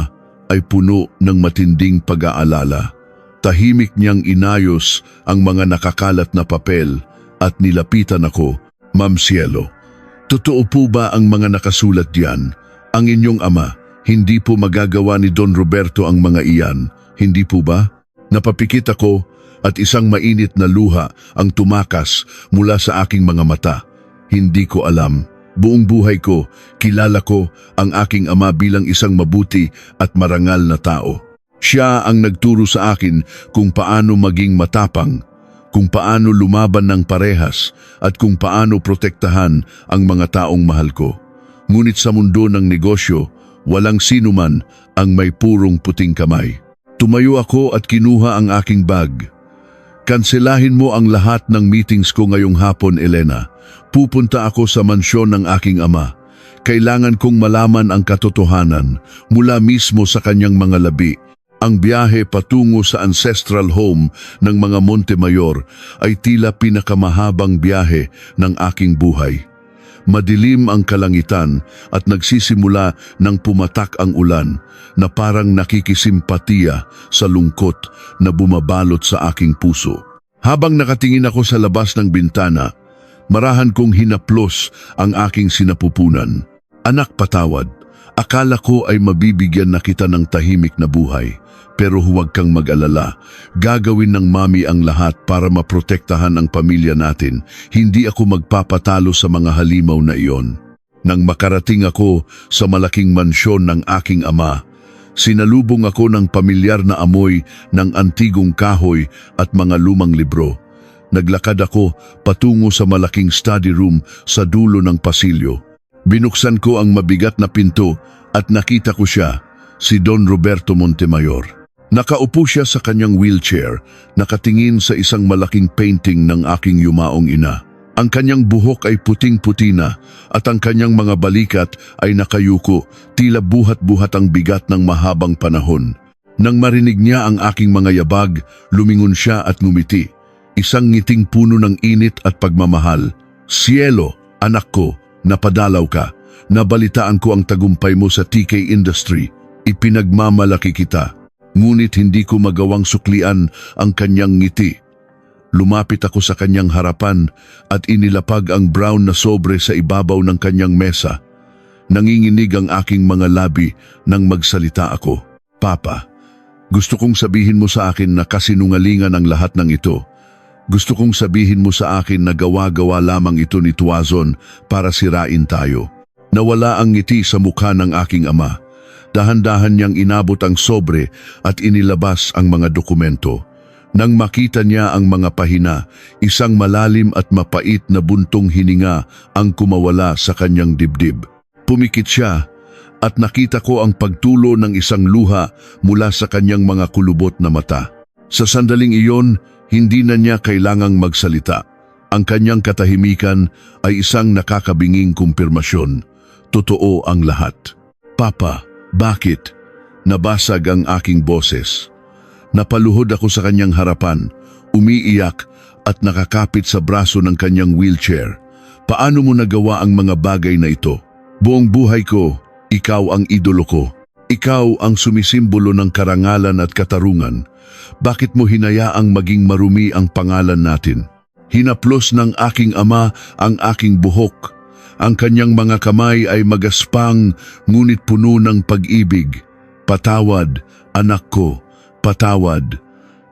ay puno ng matinding pag-aalala. Tahimik niyang inayos ang mga nakakalat na papel at nilapitan ako, Ma'am Cielo. Totoo po ba ang mga nakasulat diyan? Ang inyong ama, hindi po magagawa ni Don Roberto ang mga iyan, hindi po ba? Napapikit ako at isang mainit na luha ang tumakas mula sa aking mga mata. Hindi ko alam. Buong buhay ko, kilala ko ang aking ama bilang isang mabuti at marangal na tao. Siya ang nagturo sa akin kung paano maging matapang, kung paano lumaban ng parehas at kung paano protektahan ang mga taong mahal ko. Ngunit sa mundo ng negosyo, walang sinuman ang may purong puting kamay. Tumayo ako at kinuha ang aking bag. Kanselahin mo ang lahat ng meetings ko ngayong hapon, Elena. Pupunta ako sa mansyon ng aking ama. Kailangan kong malaman ang katotohanan mula mismo sa kanyang mga labi. Ang biyahe patungo sa ancestral home ng mga Montemayor ay tila pinakamahabang biyahe ng aking buhay. Madilim ang kalangitan at nagsisimula ng pumatak ang ulan na parang nakikisimpatiya sa lungkot na bumabalot sa aking puso. Habang nakatingin ako sa labas ng bintana, marahan kong hinaplos ang aking sinapupunan. Anak, patawad. Akala ko ay mabibigyan na kita ng tahimik na buhay. Pero huwag kang mag-alala. Gagawin ng mami ang lahat para maprotektahan ang pamilya natin. Hindi ako magpapatalo sa mga halimaw na iyon. Nang makarating ako sa malaking mansyon ng aking ama, sinalubong ako ng pamilyar na amoy ng antigong kahoy at mga lumang libro. Naglakad ako patungo sa malaking study room sa dulo ng pasilyo. Binuksan ko ang mabigat na pinto at nakita ko siya, si Don Roberto Montemayor. Nakaupo siya sa kanyang wheelchair, nakatingin sa isang malaking painting ng aking yumaong ina. Ang kanyang buhok ay puting-puti na at ang kanyang mga balikat ay nakayuko, tila buhat-buhat ang bigat ng mahabang panahon. Nang marinig niya ang aking mga yabag, lumingon siya at ngumiti. Isang ngiting puno ng init at pagmamahal. "Cielo, anak ko, napadalaw ka. Nabalitaan ko ang tagumpay mo sa TK Industry. Ipinagmamalaki kita." Ngunit hindi ko magawang suklian ang kanyang ngiti. Lumapit ako sa kanyang harapan at inilapag ang brown na sobre sa ibabaw ng kanyang mesa. Nanginginig ang aking mga labi nang magsalita ako. "Papa, gusto kong sabihin mo sa akin na kasinungalingan ang lahat ng ito. Gusto kong sabihin mo sa akin na gawa-gawa lamang ito ni Tuazon para sirain tayo." Nawala ang ngiti sa mukha ng aking ama. Dahan-dahan niyang inabot ang sobre at inilabas ang mga dokumento. Nang makita niya ang mga pahina, isang malalim at mapait na buntong hininga ang kumawala sa kanyang dibdib. Pumikit siya at nakita ko ang pagtulo ng isang luha mula sa kanyang mga kulubot na mata. Sa sandaling iyon, hindi na niya kailangang magsalita. Ang kanyang katahimikan ay isang nakakabinging kumpirmasyon. Totoo ang lahat. "Papa, bakit?" Nabasag ang aking boses. Napaluhod ako sa kanyang harapan, umiiyak at nakakapit sa braso ng kanyang wheelchair. "Paano mo nagawa ang mga bagay na ito? Buong buhay ko, ikaw ang idolo ko. Ikaw ang sumisimbolo ng karangalan at katarungan. Bakit mo hinayaang maging marumi ang pangalan natin?" Hinaplos ng aking ama ang aking buhok. Ang kanyang mga kamay ay magaspang ngunit puno ng pag-ibig. "Patawad, anak ko, patawad.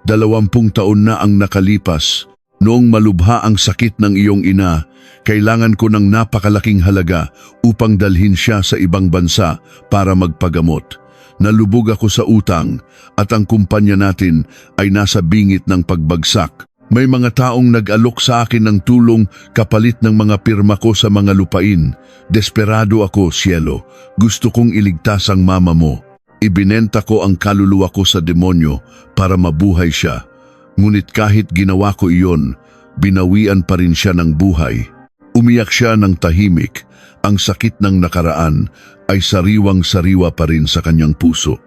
20 taon na ang nakalipas. Noong malubha ang sakit ng iyong ina, kailangan ko ng napakalaking halaga upang dalhin siya sa ibang bansa para magpagamot. Nalubog ako sa utang at ang kumpanya natin ay nasa bingit ng pagbagsak. May mga taong nag-alok sa akin ng tulong kapalit ng mga pirma ko sa mga lupain. Desperado ako, Cielo. Gusto kong iligtas ang mama mo. Ibinenta ko ang kaluluwa ko sa demonyo para mabuhay siya. Ngunit kahit ginawa ko iyon, binawian pa rin siya ng buhay." Umiyak siya ng tahimik. Ang sakit ng nakaraan ay sariwang-sariwa pa rin sa kanyang puso.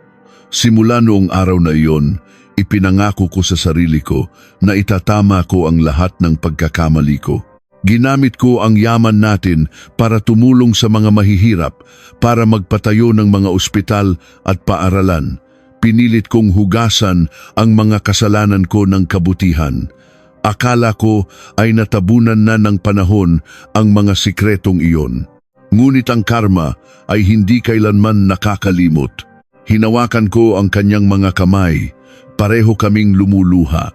Simula noong araw na iyon, ipinangako ko sa sarili ko na itatama ko ang lahat ng pagkakamali ko. Ginamit ko ang yaman natin para tumulong sa mga mahihirap, para magpatayo ng mga ospital at paaralan. Pinilit kong hugasan ang mga kasalanan ko ng kabutihan. Akala ko ay natabunan na ng panahon ang mga sikretong iyon. Ngunit ang karma ay hindi kailanman nakakalimot. Hinawakan ko ang kanyang mga kamay. Pareho kaming lumuluha.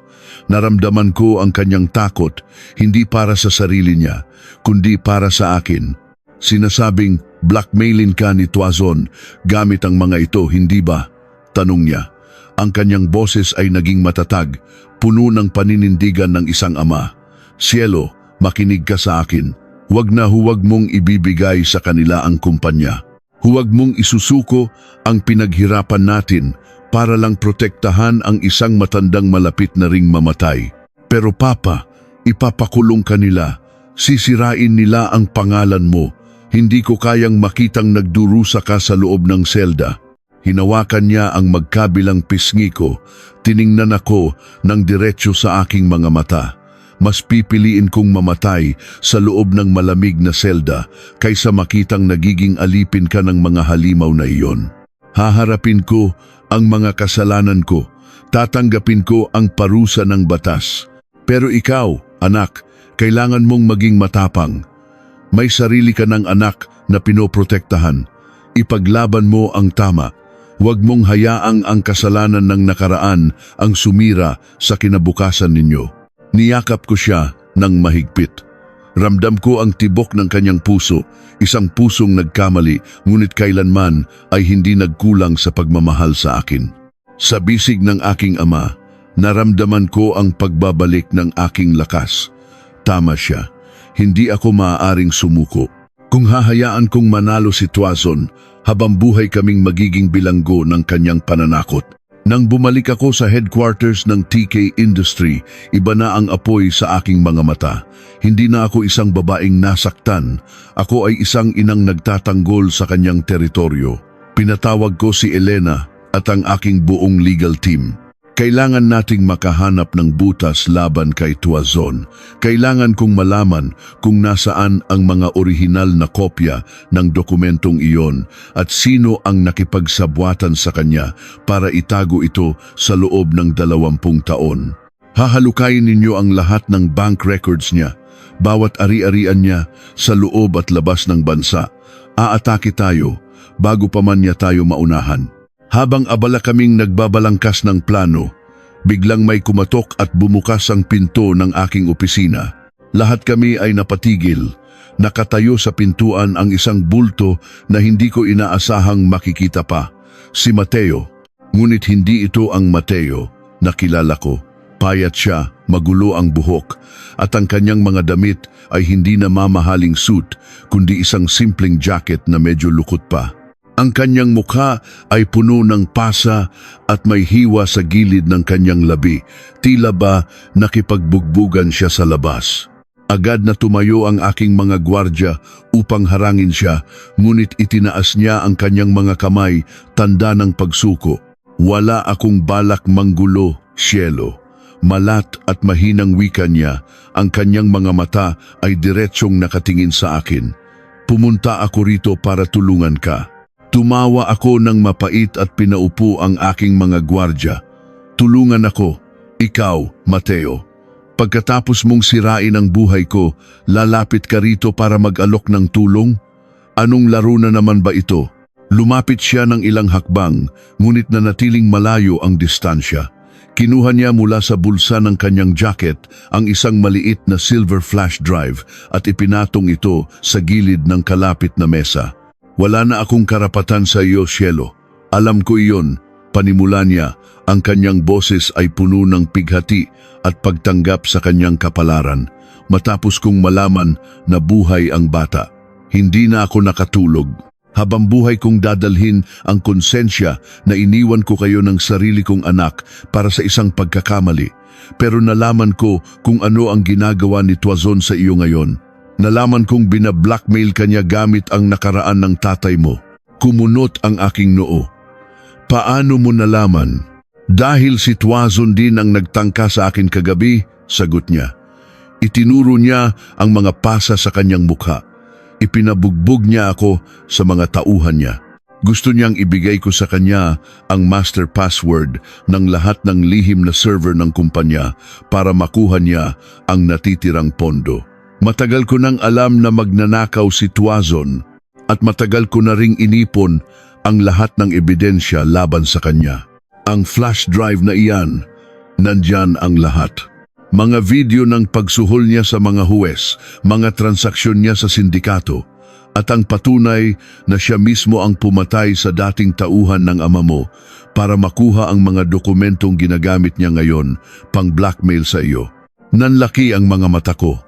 Naramdaman ko ang kanyang takot, hindi para sa sarili niya, kundi para sa akin. Sinasabing, "Blackmailin ka ni Tuazon gamit ang mga ito, hindi ba?" Tanong niya. Ang kanyang boses ay naging matatag, puno ng paninindigan ng isang ama. "Cielo, makinig ka sa akin. Huwag na huwag mong ibibigay sa kanila ang kumpanya. Huwag mong isusuko ang pinaghirapan natin para lang protektahan ang isang matandang malapit na ring mamatay. Pero Papa, ipapakulong ka nila. Sisirain nila ang pangalan mo. Hindi ko kayang makitang nagdurusa ka sa loob ng selda." Hinawakan niya ang magkabilang pisngi ko. Tiningnan ako ng diretsyo sa aking mga mata. Mas pipiliin kong mamatay sa loob ng malamig na selda kaysa makitang nagiging alipin ka ng mga halimaw na iyon. Haharapin ko ang mga kasalanan ko. Tatanggapin ko ang parusa ng batas. Pero ikaw, anak, kailangan mong maging matapang. May sarili ka ng anak na pinoprotektahan. Ipaglaban mo ang tama. Huwag mong hayaang ang kasalanan ng nakaraan ang sumira sa kinabukasan ninyo. Niyakap ko siya ng mahigpit. Ramdam ko ang tibok ng kanyang puso, isang pusong nagkamali, ngunit kailanman ay hindi nagkulang sa pagmamahal sa akin. Sa bisig ng aking ama, naramdaman ko ang pagbabalik ng aking lakas. Tama siya, hindi ako maaaring sumuko. Kung hahayaan kong manalo si Tuazon, habang buhay kaming magiging bilanggo ng kanyang pananakot. Nang bumalik ako sa headquarters ng TK Industry, iba na ang apoy sa aking mga mata. Hindi na ako isang babaeng nasaktan, ako ay isang inang nagtatanggol sa kanyang teritoryo. Pinatawag ko si Elena at ang aking buong legal team. Kailangan nating makahanap ng butas laban kay Tuazon. Kailangan kong malaman kung nasaan ang mga orihinal na kopya ng dokumentong iyon at sino ang nakipagsabwatan sa kanya para itago ito sa loob ng 20 taon. Hahalukayin ninyo ang lahat ng bank records niya, bawat ari-arian niya sa loob at labas ng bansa. Aatake tayo bago pa man niya tayo maunahan. Habang abala kaming nagbabalangkas ng plano, biglang may kumatok at bumukas ang pinto ng aking opisina. Lahat kami ay napatigil. Nakatayo sa pintuan ang isang bulto na hindi ko inaasahang makikita pa. Si Mateo. Ngunit hindi ito ang Mateo na kilala ko. Payat siya, magulo ang buhok, at ang kanyang mga damit ay hindi na mamahaling suit, kundi isang simpleng jacket na medyo lukot pa. Ang kanyang mukha ay puno ng pasa at may hiwa sa gilid ng kanyang labi. Tila ba nakipagbugbugan siya sa labas. Agad na tumayo ang aking mga gwardya upang harangin siya, ngunit itinaas niya ang kanyang mga kamay, tanda ng pagsuko. Wala akong balak manggulo, Cielo. Malat at mahinang wika niya, ang kanyang mga mata ay diretsyong nakatingin sa akin. Pumunta ako rito para tulungan ka. Tumawa ako ng mapait at pinaupo ang aking mga gwardya. Tulungan ako, ikaw, Mateo. Pagkatapos mong sirain ang buhay ko, lalapit ka rito para mag-alok ng tulong? Anong laro na naman ba ito? Lumapit siya ng ilang hakbang, ngunit nanatiling malayo ang distansya. Kinuha niya mula sa bulsa ng kanyang jacket ang isang maliit na silver flash drive at ipinatong ito sa gilid ng kalapit na mesa. Wala na akong karapatan sa iyo, Cielo. Alam ko iyon. Panimula niya, ang kanyang boses ay puno ng pighati at pagtanggap sa kanyang kapalaran. Matapos kong malaman na buhay ang bata, hindi na ako nakatulog. Habang buhay kong dadalhin ang konsensya na iniwan ko kayo ng sarili kong anak para sa isang pagkakamali. Pero nalaman ko kung ano ang ginagawa ni Tuazon sa iyo ngayon. Nalaman kong binablackmail kanya gamit ang nakaraan ng tatay mo. Kumunot ang aking noo. Paano mo nalaman? Dahil si Tuazon din ang nagtangka sa akin kagabi, sagot niya. Itinuro niya ang mga pasa sa kanyang mukha. Ipinabugbog niya ako sa mga tauhan niya. Gusto niyang ibigay ko sa kanya ang master password ng lahat ng lihim na server ng kumpanya para makuha niya ang natitirang pondo. Matagal ko nang alam na magnanakaw si Tuazon at matagal ko na ring inipon ang lahat ng ebidensya laban sa kanya. Ang flash drive na iyan, nandyan ang lahat. Mga video ng pagsuhol niya sa mga huwes, mga transaksyon niya sa sindikato, at ang patunay na siya mismo ang pumatay sa dating tauhan ng ama mo para makuha ang mga dokumentong ginagamit niya ngayon pang blackmail sa iyo. Nanlaki ang mga mata ko.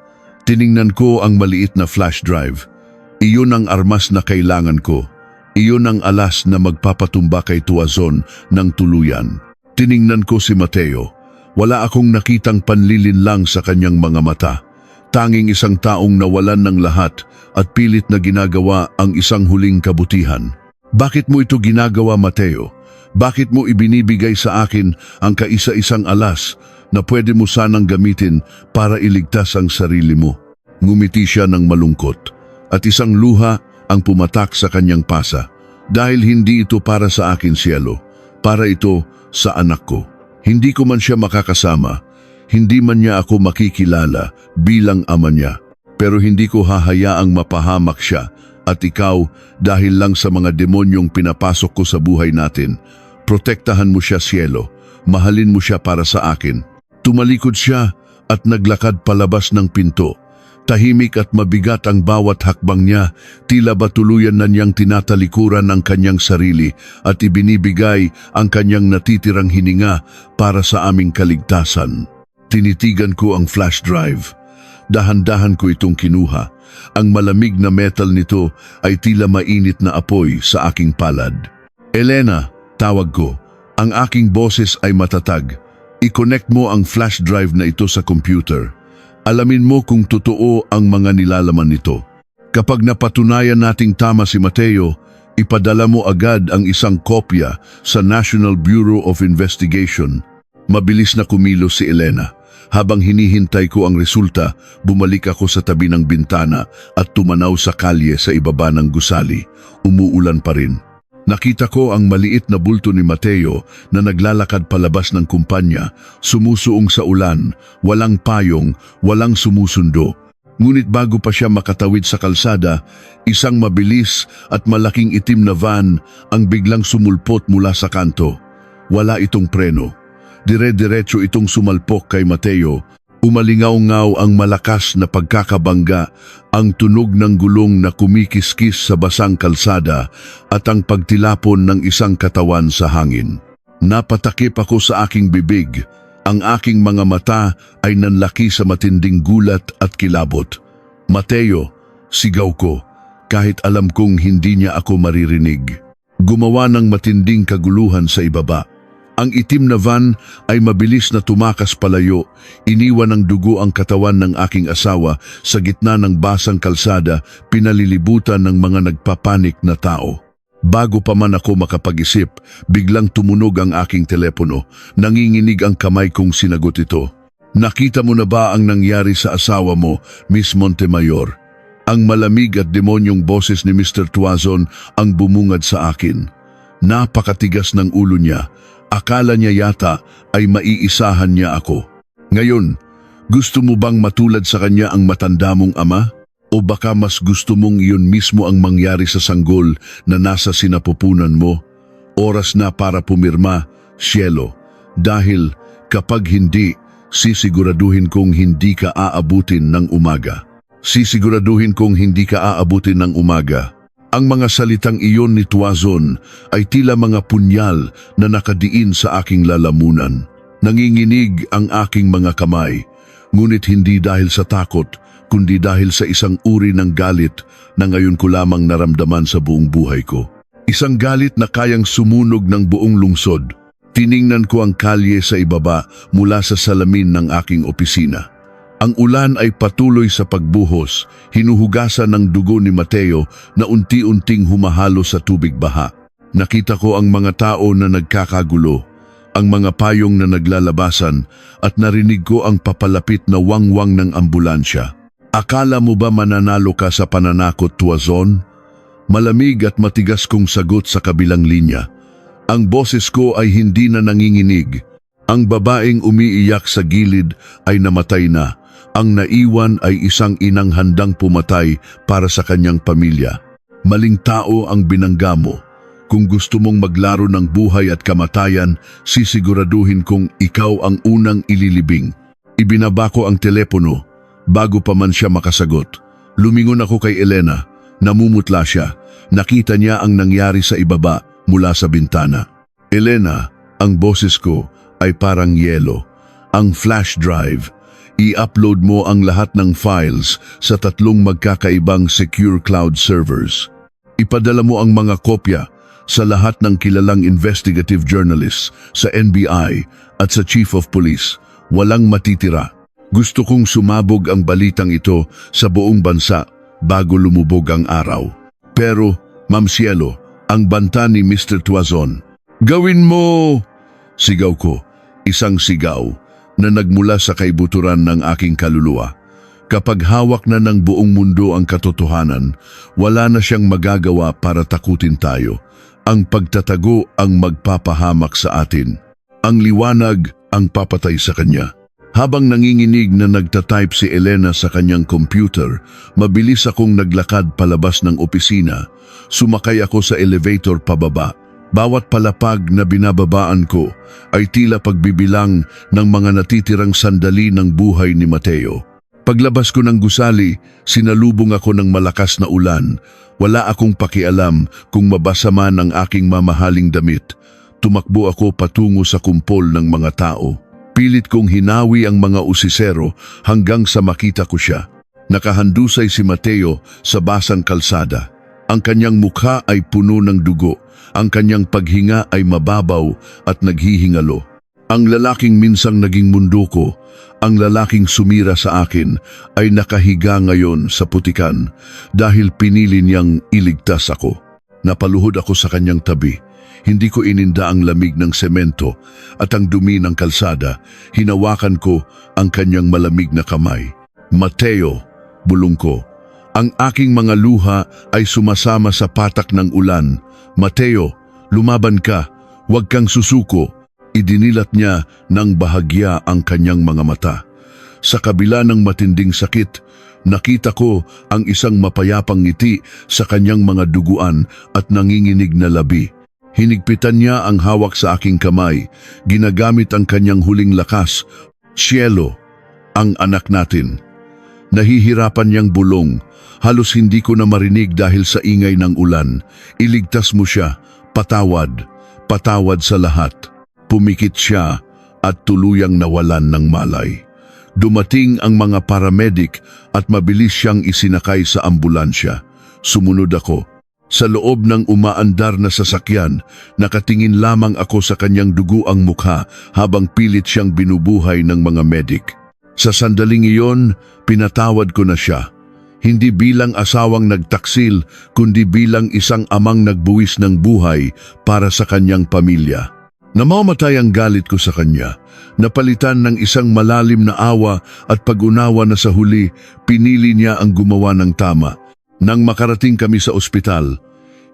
Tiningnan ko ang maliit na flash drive. Iyon ang armas na kailangan ko. Iyon ang alas na magpapatumba kay Tuazon ng tuluyan. Tiningnan ko si Mateo. Wala akong nakitang panlilinlang sa kanyang mga mata. Tanging isang taong nawalan ng lahat at pilit na ginagawa ang isang huling kabutihan. Bakit mo ito ginagawa, Mateo? Bakit mo ibinibigay sa akin ang kaisa-isang alas na pwede mo sanang gamitin para iligtas ang sarili mo? Ngumiti siya ng malungkot at isang luha ang pumatak sa kanyang pasa. Dahil hindi ito para sa akin, Cielo, para ito sa anak ko. Hindi ko man siya makakasama, hindi man niya ako makikilala bilang ama niya, pero hindi ko hahayaang mapahamak siya At ikaw, dahil lang sa mga demonyong pinapasok ko sa buhay natin, protektahan mo siya, Cielo. Mahalin mo siya para sa akin. Tumalikod siya at naglakad palabas ng pinto. Tahimik at mabigat ang bawat hakbang niya, tila ba tuluyan na niyang tinatalikuran ang kanyang sarili at ibinibigay ang kanyang natitirang hininga para sa aming kaligtasan. Tinitigan ko ang flash drive. Dahan-dahan ko itong kinuha. Ang malamig na metal nito ay tila mainit na apoy sa aking palad. Elena, tawag ko. Ang aking boses ay matatag. I-connect mo ang flash drive na ito sa computer. Alamin mo kung totoo ang mga nilalaman nito. Kapag napatunayan nating tama si Mateo, ipadala mo agad ang isang kopya sa National Bureau of Investigation. Mabilis na kumilos si Elena. Habang hinihintay ko ang resulta, bumalik ako sa tabi ng bintana at tumanaw sa kalye sa ibaba ng gusali. Umuulan pa rin. Nakita ko ang maliit na bulto ni Mateo na naglalakad palabas ng kumpanya, sumusuong sa ulan, walang payong, walang sumusundo. Ngunit bago pa siya makatawid sa kalsada, isang mabilis at malaking itim na van ang biglang sumulpot mula sa kanto. Wala itong preno. Dire-diretso itong sumalpok kay Mateo. Umalingaw-ngaw ang malakas na pagkakabangga, ang tunog ng gulong na kumikiskis sa basang kalsada at ang pagtilapon ng isang katawan sa hangin. Napatakip ako sa aking bibig. Ang aking mga mata ay nanlaki sa matinding gulat at kilabot. Mateo, sigaw ko, kahit alam kong hindi niya ako maririnig. Gumawa ng matinding kaguluhan sa ibaba. Ang itim na van ay mabilis na tumakas palayo, iniwan ng dugo ang katawan ng aking asawa sa gitna ng basang kalsada, pinalilibutan ng mga nagpapanik na tao. Bago pa man ako makapag-isip, biglang tumunog ang aking telepono. Nanginginig ang kamay kong sinagot ito. Nakita mo na ba ang nangyari sa asawa mo, Miss Montemayor? Ang malamig at demonyong boses ni Mr. Tuazon ang bumungad sa akin. Napakatigas ng ulo niya. Akala niya yata ay maiisahan niya ako. Ngayon, gusto mo bang matulad sa kanya ang matanda mong ama? O baka mas gusto mong iyon mismo ang mangyari sa sanggol na nasa sinapupunan mo? Oras na para pumirma, Cielo. Dahil kapag hindi, sisiguraduhin kong hindi ka aabutin ng umaga. Sisiguraduhin kong hindi ka aabutin ng umaga. Ang mga salitang iyon ni Tuazon ay tila mga punyal na nakadiin sa aking lalamunan. Nanginginig ang aking mga kamay, ngunit hindi dahil sa takot, kundi dahil sa isang uri ng galit na ngayon ko lamang naramdaman sa buong buhay ko. Isang galit na kayang sumunog ng buong lungsod. Tiningnan ko ang kalye sa ibaba mula sa salamin ng aking opisina. Ang ulan ay patuloy sa pagbuhos, hinuhugasan ng dugo ni Mateo na unti-unting humahalo sa tubig baha. Nakita ko ang mga tao na nagkakagulo, ang mga payong na naglalabasan at narinig ko ang papalapit na wangwang ng ambulansya. Akala mo ba mananalo ka sa pananakot, Tuazon? Malamig at matigas kong sagot sa kabilang linya. Ang boses ko ay hindi na nanginginig. Ang babaeng umiiyak sa gilid ay namatay na. Ang naiwan ay isang inang handang pumatay para sa kanyang pamilya. Maling tao ang binangga mo. Kung gusto mong maglaro ng buhay at kamatayan, sisiguraduhin kong ikaw ang unang ililibing. Ibinaba ko ang telepono bago pa man siya makasagot. Lumingon ako kay Elena. Namumutla siya. Nakita niya ang nangyari sa ibaba mula sa bintana. Elena, ang boses ko ay parang yelo. Ang flash drive. I-upload mo ang lahat ng files sa 3 magkakaibang secure cloud servers. Ipadala mo ang mga kopya sa lahat ng kilalang investigative journalists, sa NBI at sa Chief of Police. Walang matitira. Gusto kong sumabog ang balitang ito sa buong bansa bago lumubog ang araw. Pero, Ma'am Cielo, ang banta ni Mr. Tuazon. Gawin mo! Sigaw ko, isang sigaw na nagmula sa kaibuturan ng aking kaluluwa. Kapag hawak na ng buong mundo ang katotohanan, wala na siyang magagawa para takutin tayo. Ang pagtatago ang magpapahamak sa atin. Ang liwanag ang papatay sa kanya. Habang nanginginig na nagtatype si Elena sa kanyang computer, mabilis akong naglakad palabas ng opisina. Sumakay ako sa elevator pababa. Bawat palapag na binababaan ko ay tila pagbibilang ng mga natitirang sandali ng buhay ni Mateo. Paglabas ko ng gusali, sinalubong ako ng malakas na ulan. Wala akong pakialam kung mabasa man ang aking mamahaling damit. Tumakbo ako patungo sa kumpol ng mga tao. Pilit kong hinawi ang mga usisero hanggang sa makita ko siya. Nakahandusay si Mateo sa basang kalsada. Ang kanyang mukha ay puno ng dugo. Ang kanyang paghinga ay mababaw at naghihingalo. Ang lalaking minsang naging mundo ko, ang lalaking sumira sa akin, ay nakahiga ngayon sa putikan dahil pinili niyang iligtas ako. Napaluhod ako sa kanyang tabi. Hindi ko ininda ang lamig ng semento at ang dumi ng kalsada. Hinawakan ko ang kanyang malamig na kamay. Mateo, bulong ko. Ang aking mga luha ay sumasama sa patak ng ulan. Mateo, lumaban ka. Huwag kang susuko. Idinilat niya ng bahagya ang kanyang mga mata. Sa kabila ng matinding sakit, nakita ko ang isang mapayapang ngiti sa kanyang mga duguan at nanginginig na labi. Hinigpitan niya ang hawak sa aking kamay, ginagamit ang kanyang huling lakas. Cielo, ang anak natin. Nahihirapan niyang bulong, halos hindi ko na marinig dahil sa ingay ng ulan. Iligtas mo siya, patawad, patawad sa lahat. Pumikit siya at tuluyang nawalan ng malay. Dumating ang mga paramedic at mabilis siyang isinakay sa ambulansya. Sumunod ako. Sa loob ng umaandar na sasakyan, nakatingin lamang ako sa kanyang duguang mukha habang pilit siyang binubuhay ng mga medik. Sa sandaling iyon, pinatawad ko na siya. Hindi bilang asawang nagtaksil, kundi bilang isang amang nagbuwis ng buhay para sa kanyang pamilya. Namamatay ang galit ko sa kanya. Napalitan ng isang malalim na awa at pag-unawa na sa huli, pinili niya ang gumawa ng tama. Nang makarating kami sa ospital,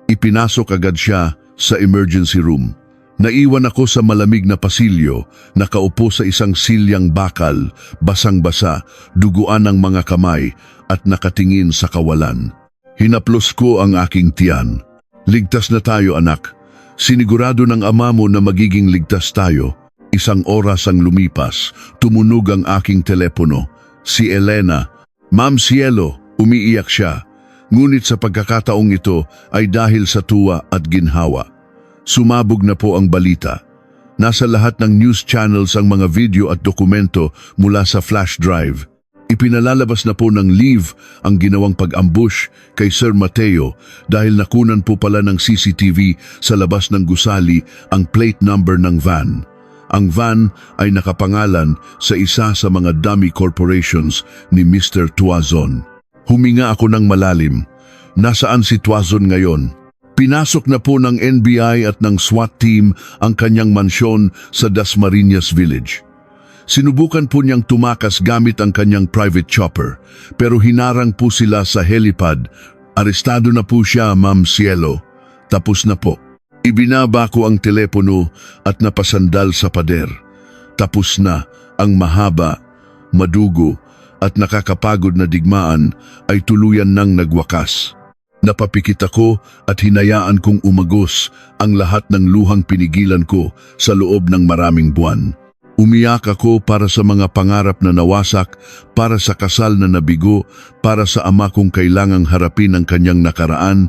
ipinasok agad siya sa emergency room. Naiwan ako sa malamig na pasilyo, nakaupo sa isang silyang bakal, basang-basa, duguan ang mga kamay at nakatingin sa kawalan. Hinaplos ko ang aking tiyan. Ligtas na tayo, anak. Sinigurado ng ama mo na magiging ligtas tayo. Isang oras ang lumipas, tumunog ang aking telepono. Si Elena. Ma'am Cielo, umiiyak siya. Ngunit sa pagkakataong ito ay dahil sa tuwa at ginhawa. Sumabog na po ang balita. Nasa lahat ng news channels ang mga video at dokumento mula sa flash drive. Ipinalalabas na po ng Live ang ginawang pag-ambush kay Sir Mateo dahil nakunan po pala ng CCTV sa labas ng gusali ang plate number ng van. Ang van ay nakapangalan sa isa sa mga dummy corporations ni Mr. Tuazon. Huminga ako ng malalim. Nasaan si Tuazon ngayon? Pinasok na po ng NBI at ng SWAT team ang kanyang mansyon sa Dasmariñas Village. Sinubukan po niyang tumakas gamit ang kanyang private chopper, pero hinarang po sila sa helipad. Arestado na po siya, Ma'am Cielo. Tapos na po. Ibinaba ko ang telepono at napasandal sa pader. Tapos na ang mahaba, madugo at nakakapagod na digmaan ay tuluyan nang nagwakas. Napapikit ako at hinayaan kong umagos ang lahat ng luhang pinigilan ko sa loob ng maraming buwan. Umiyak ako para sa mga pangarap na nawasak, para sa kasal na nabigo, para sa ama kong kailangang harapin ang kanyang nakaraan,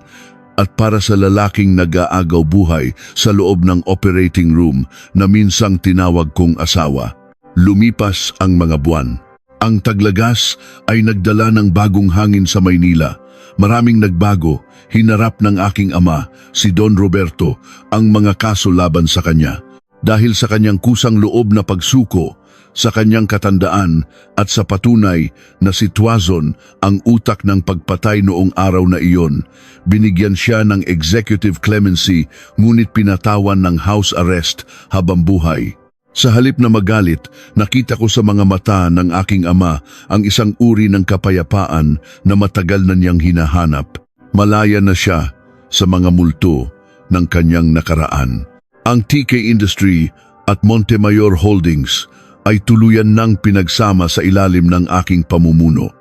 at para sa lalaking nag-aagaw buhay sa loob ng operating room na minsang tinawag kong asawa. Lumipas ang mga buwan. Ang taglagas ay nagdala ng bagong hangin sa Maynila. Maraming nagbago, hinarap ng aking ama, si Don Roberto, ang mga kaso laban sa kanya. Dahil sa kanyang kusang loob na pagsuko, sa kanyang katandaan at sa patunay na si Tuazon ang utak ng pagpatay noong araw na iyon, binigyan siya ng executive clemency ngunit pinatawan ng house arrest habang buhay. Sa halip na magalit, nakita ko sa mga mata ng aking ama ang isang uri ng kapayapaan na matagal na niyang hinahanap. Malaya na siya sa mga multo ng kanyang nakaraan. Ang TK Industry at Montemayor Holdings ay tuluyan nang pinagsama sa ilalim ng aking pamumuno.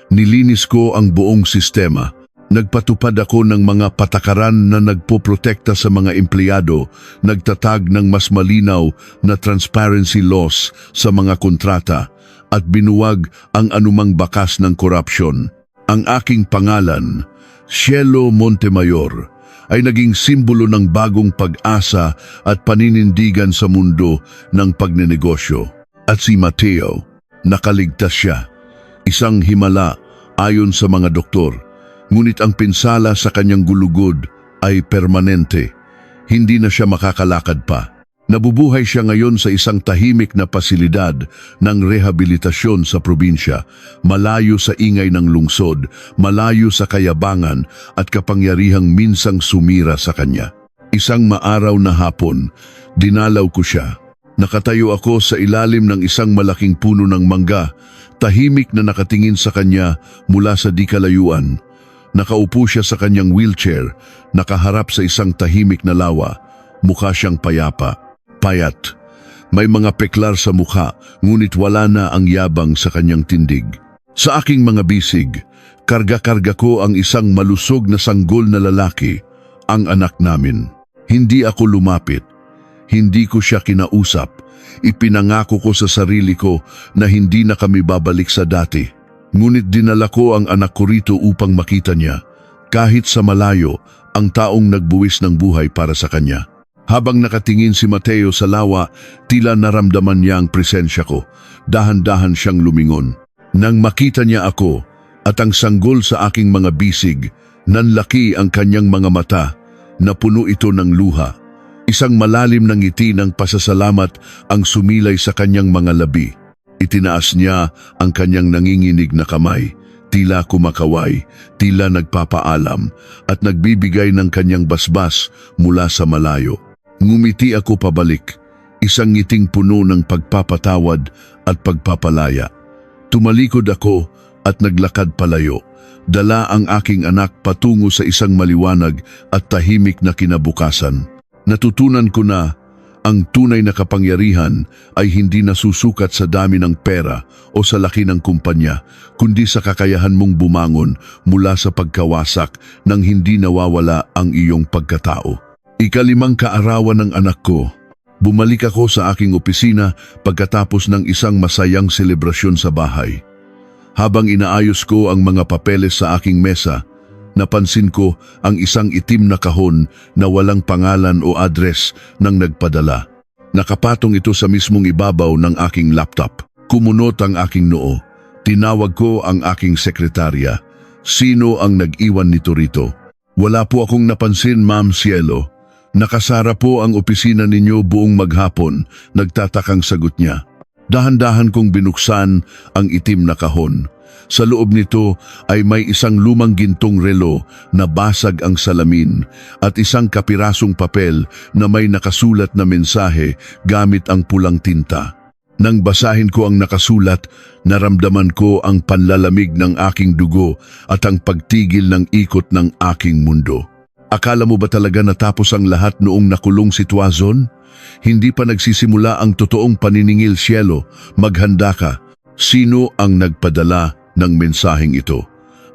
Nilinis ko ang buong sistema. Nagpatupad ako ng mga patakaran na nagpoprotekta sa mga empleyado, nagtatag ng mas malinaw na transparency laws sa mga kontrata, at binuwag ang anumang bakas ng korupsyon. Ang aking pangalan, Cielo Montemayor, ay naging simbolo ng bagong pag-asa at paninindigan sa mundo ng pagnenegosyo. At si Mateo, nakaligtas siya. Isang himala ayon sa mga doktor. Ngunit ang pinsala sa kanyang gulugod ay permanente. Hindi na siya makakalakad pa. Nabubuhay siya ngayon sa isang tahimik na pasilidad ng rehabilitasyon sa probinsya, malayo sa ingay ng lungsod, malayo sa kayabangan at kapangyarihang minsang sumira sa kanya. Isang maaraw na hapon, dinalaw ko siya. Nakatayo ako sa ilalim ng isang malaking puno ng mangga, tahimik na nakatingin sa kanya mula sa di kalayuan. Nakaupo siya sa kanyang wheelchair, nakaharap sa isang tahimik na lawa. Mukha siyang payapa, payat. May mga peklar sa mukha, ngunit wala na ang yabang sa kanyang tindig. Sa aking mga bisig, karga-karga ko ang isang malusog na sanggol na lalaki, ang anak namin. Hindi ako lumapit. Hindi ko siya kinausap. Ipinangako ko sa sarili ko na hindi na kami babalik sa dati. Ngunit dinala ko ang anak ko rito upang makita niya, kahit sa malayo, ang taong nagbuwis ng buhay para sa kanya. Habang nakatingin si Mateo sa lawa, tila naramdaman niya ang presensya ko. Dahan-dahan siyang lumingon. Nang makita niya ako at ang sanggol sa aking mga bisig, nanlaki ang kanyang mga mata na puno ito ng luha. Isang malalim na ngiti ng pasasalamat ang sumilay sa kanyang mga labi. Itinaas niya ang kanyang nanginginig na kamay, tila kumakaway, tila nagpapaalam, at nagbibigay ng kanyang basbas mula sa malayo. Ngumiti ako pabalik, isang ngiting puno ng pagpapatawad at pagpapalaya. Tumalikod ako at naglakad palayo. Dala ang aking anak patungo sa isang maliwanag at tahimik na kinabukasan. Natutunan ko na ang tunay na kapangyarihan ay hindi nasusukat sa dami ng pera o sa laki ng kumpanya, kundi sa kakayahan mong bumangon mula sa pagkawasak nang hindi nawawala ang iyong pagkatao. Ikalimang kaarawan ng anak ko, bumalik ako sa aking opisina pagkatapos ng isang masayang selebrasyon sa bahay. Habang inaayos ko ang mga papeles sa aking mesa, napansin ko ang isang itim na kahon na walang pangalan o address ng nagpadala. Nakapatong ito sa mismong ibabaw ng aking laptop. Kumunot ang aking noo. Tinawag ko ang aking sekretarya. Sino ang nag-iwan nito rito? Wala po akong napansin, Ma'am Cielo. Nakasara po ang opisina ninyo buong maghapon, nagtatakang sagot niya. Dahan-dahan kong binuksan ang itim na kahon. Sa loob nito ay may isang lumang gintong relo na basag ang salamin at isang kapirasong papel na may nakasulat na mensahe gamit ang pulang tinta. Nang basahin ko ang nakasulat, naramdaman ko ang panlalamig ng aking dugo at ang pagtigil ng ikot ng aking mundo. Akala mo ba talaga natapos ang lahat noong nakulong si Tuazon? Hindi pa nagsisimula ang totoong paniningil, Cielo. Maghanda ka. Sino ang nagpadala ng mensaheng ito?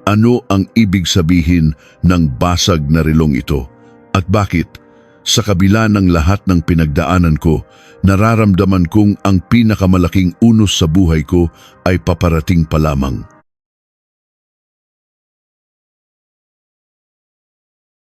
Ano ang ibig sabihin ng basag na relong ito? At bakit, sa kabila ng lahat ng pinagdaanan ko, nararamdaman kong ang pinakamalaking unos sa buhay ko ay paparating pa lamang?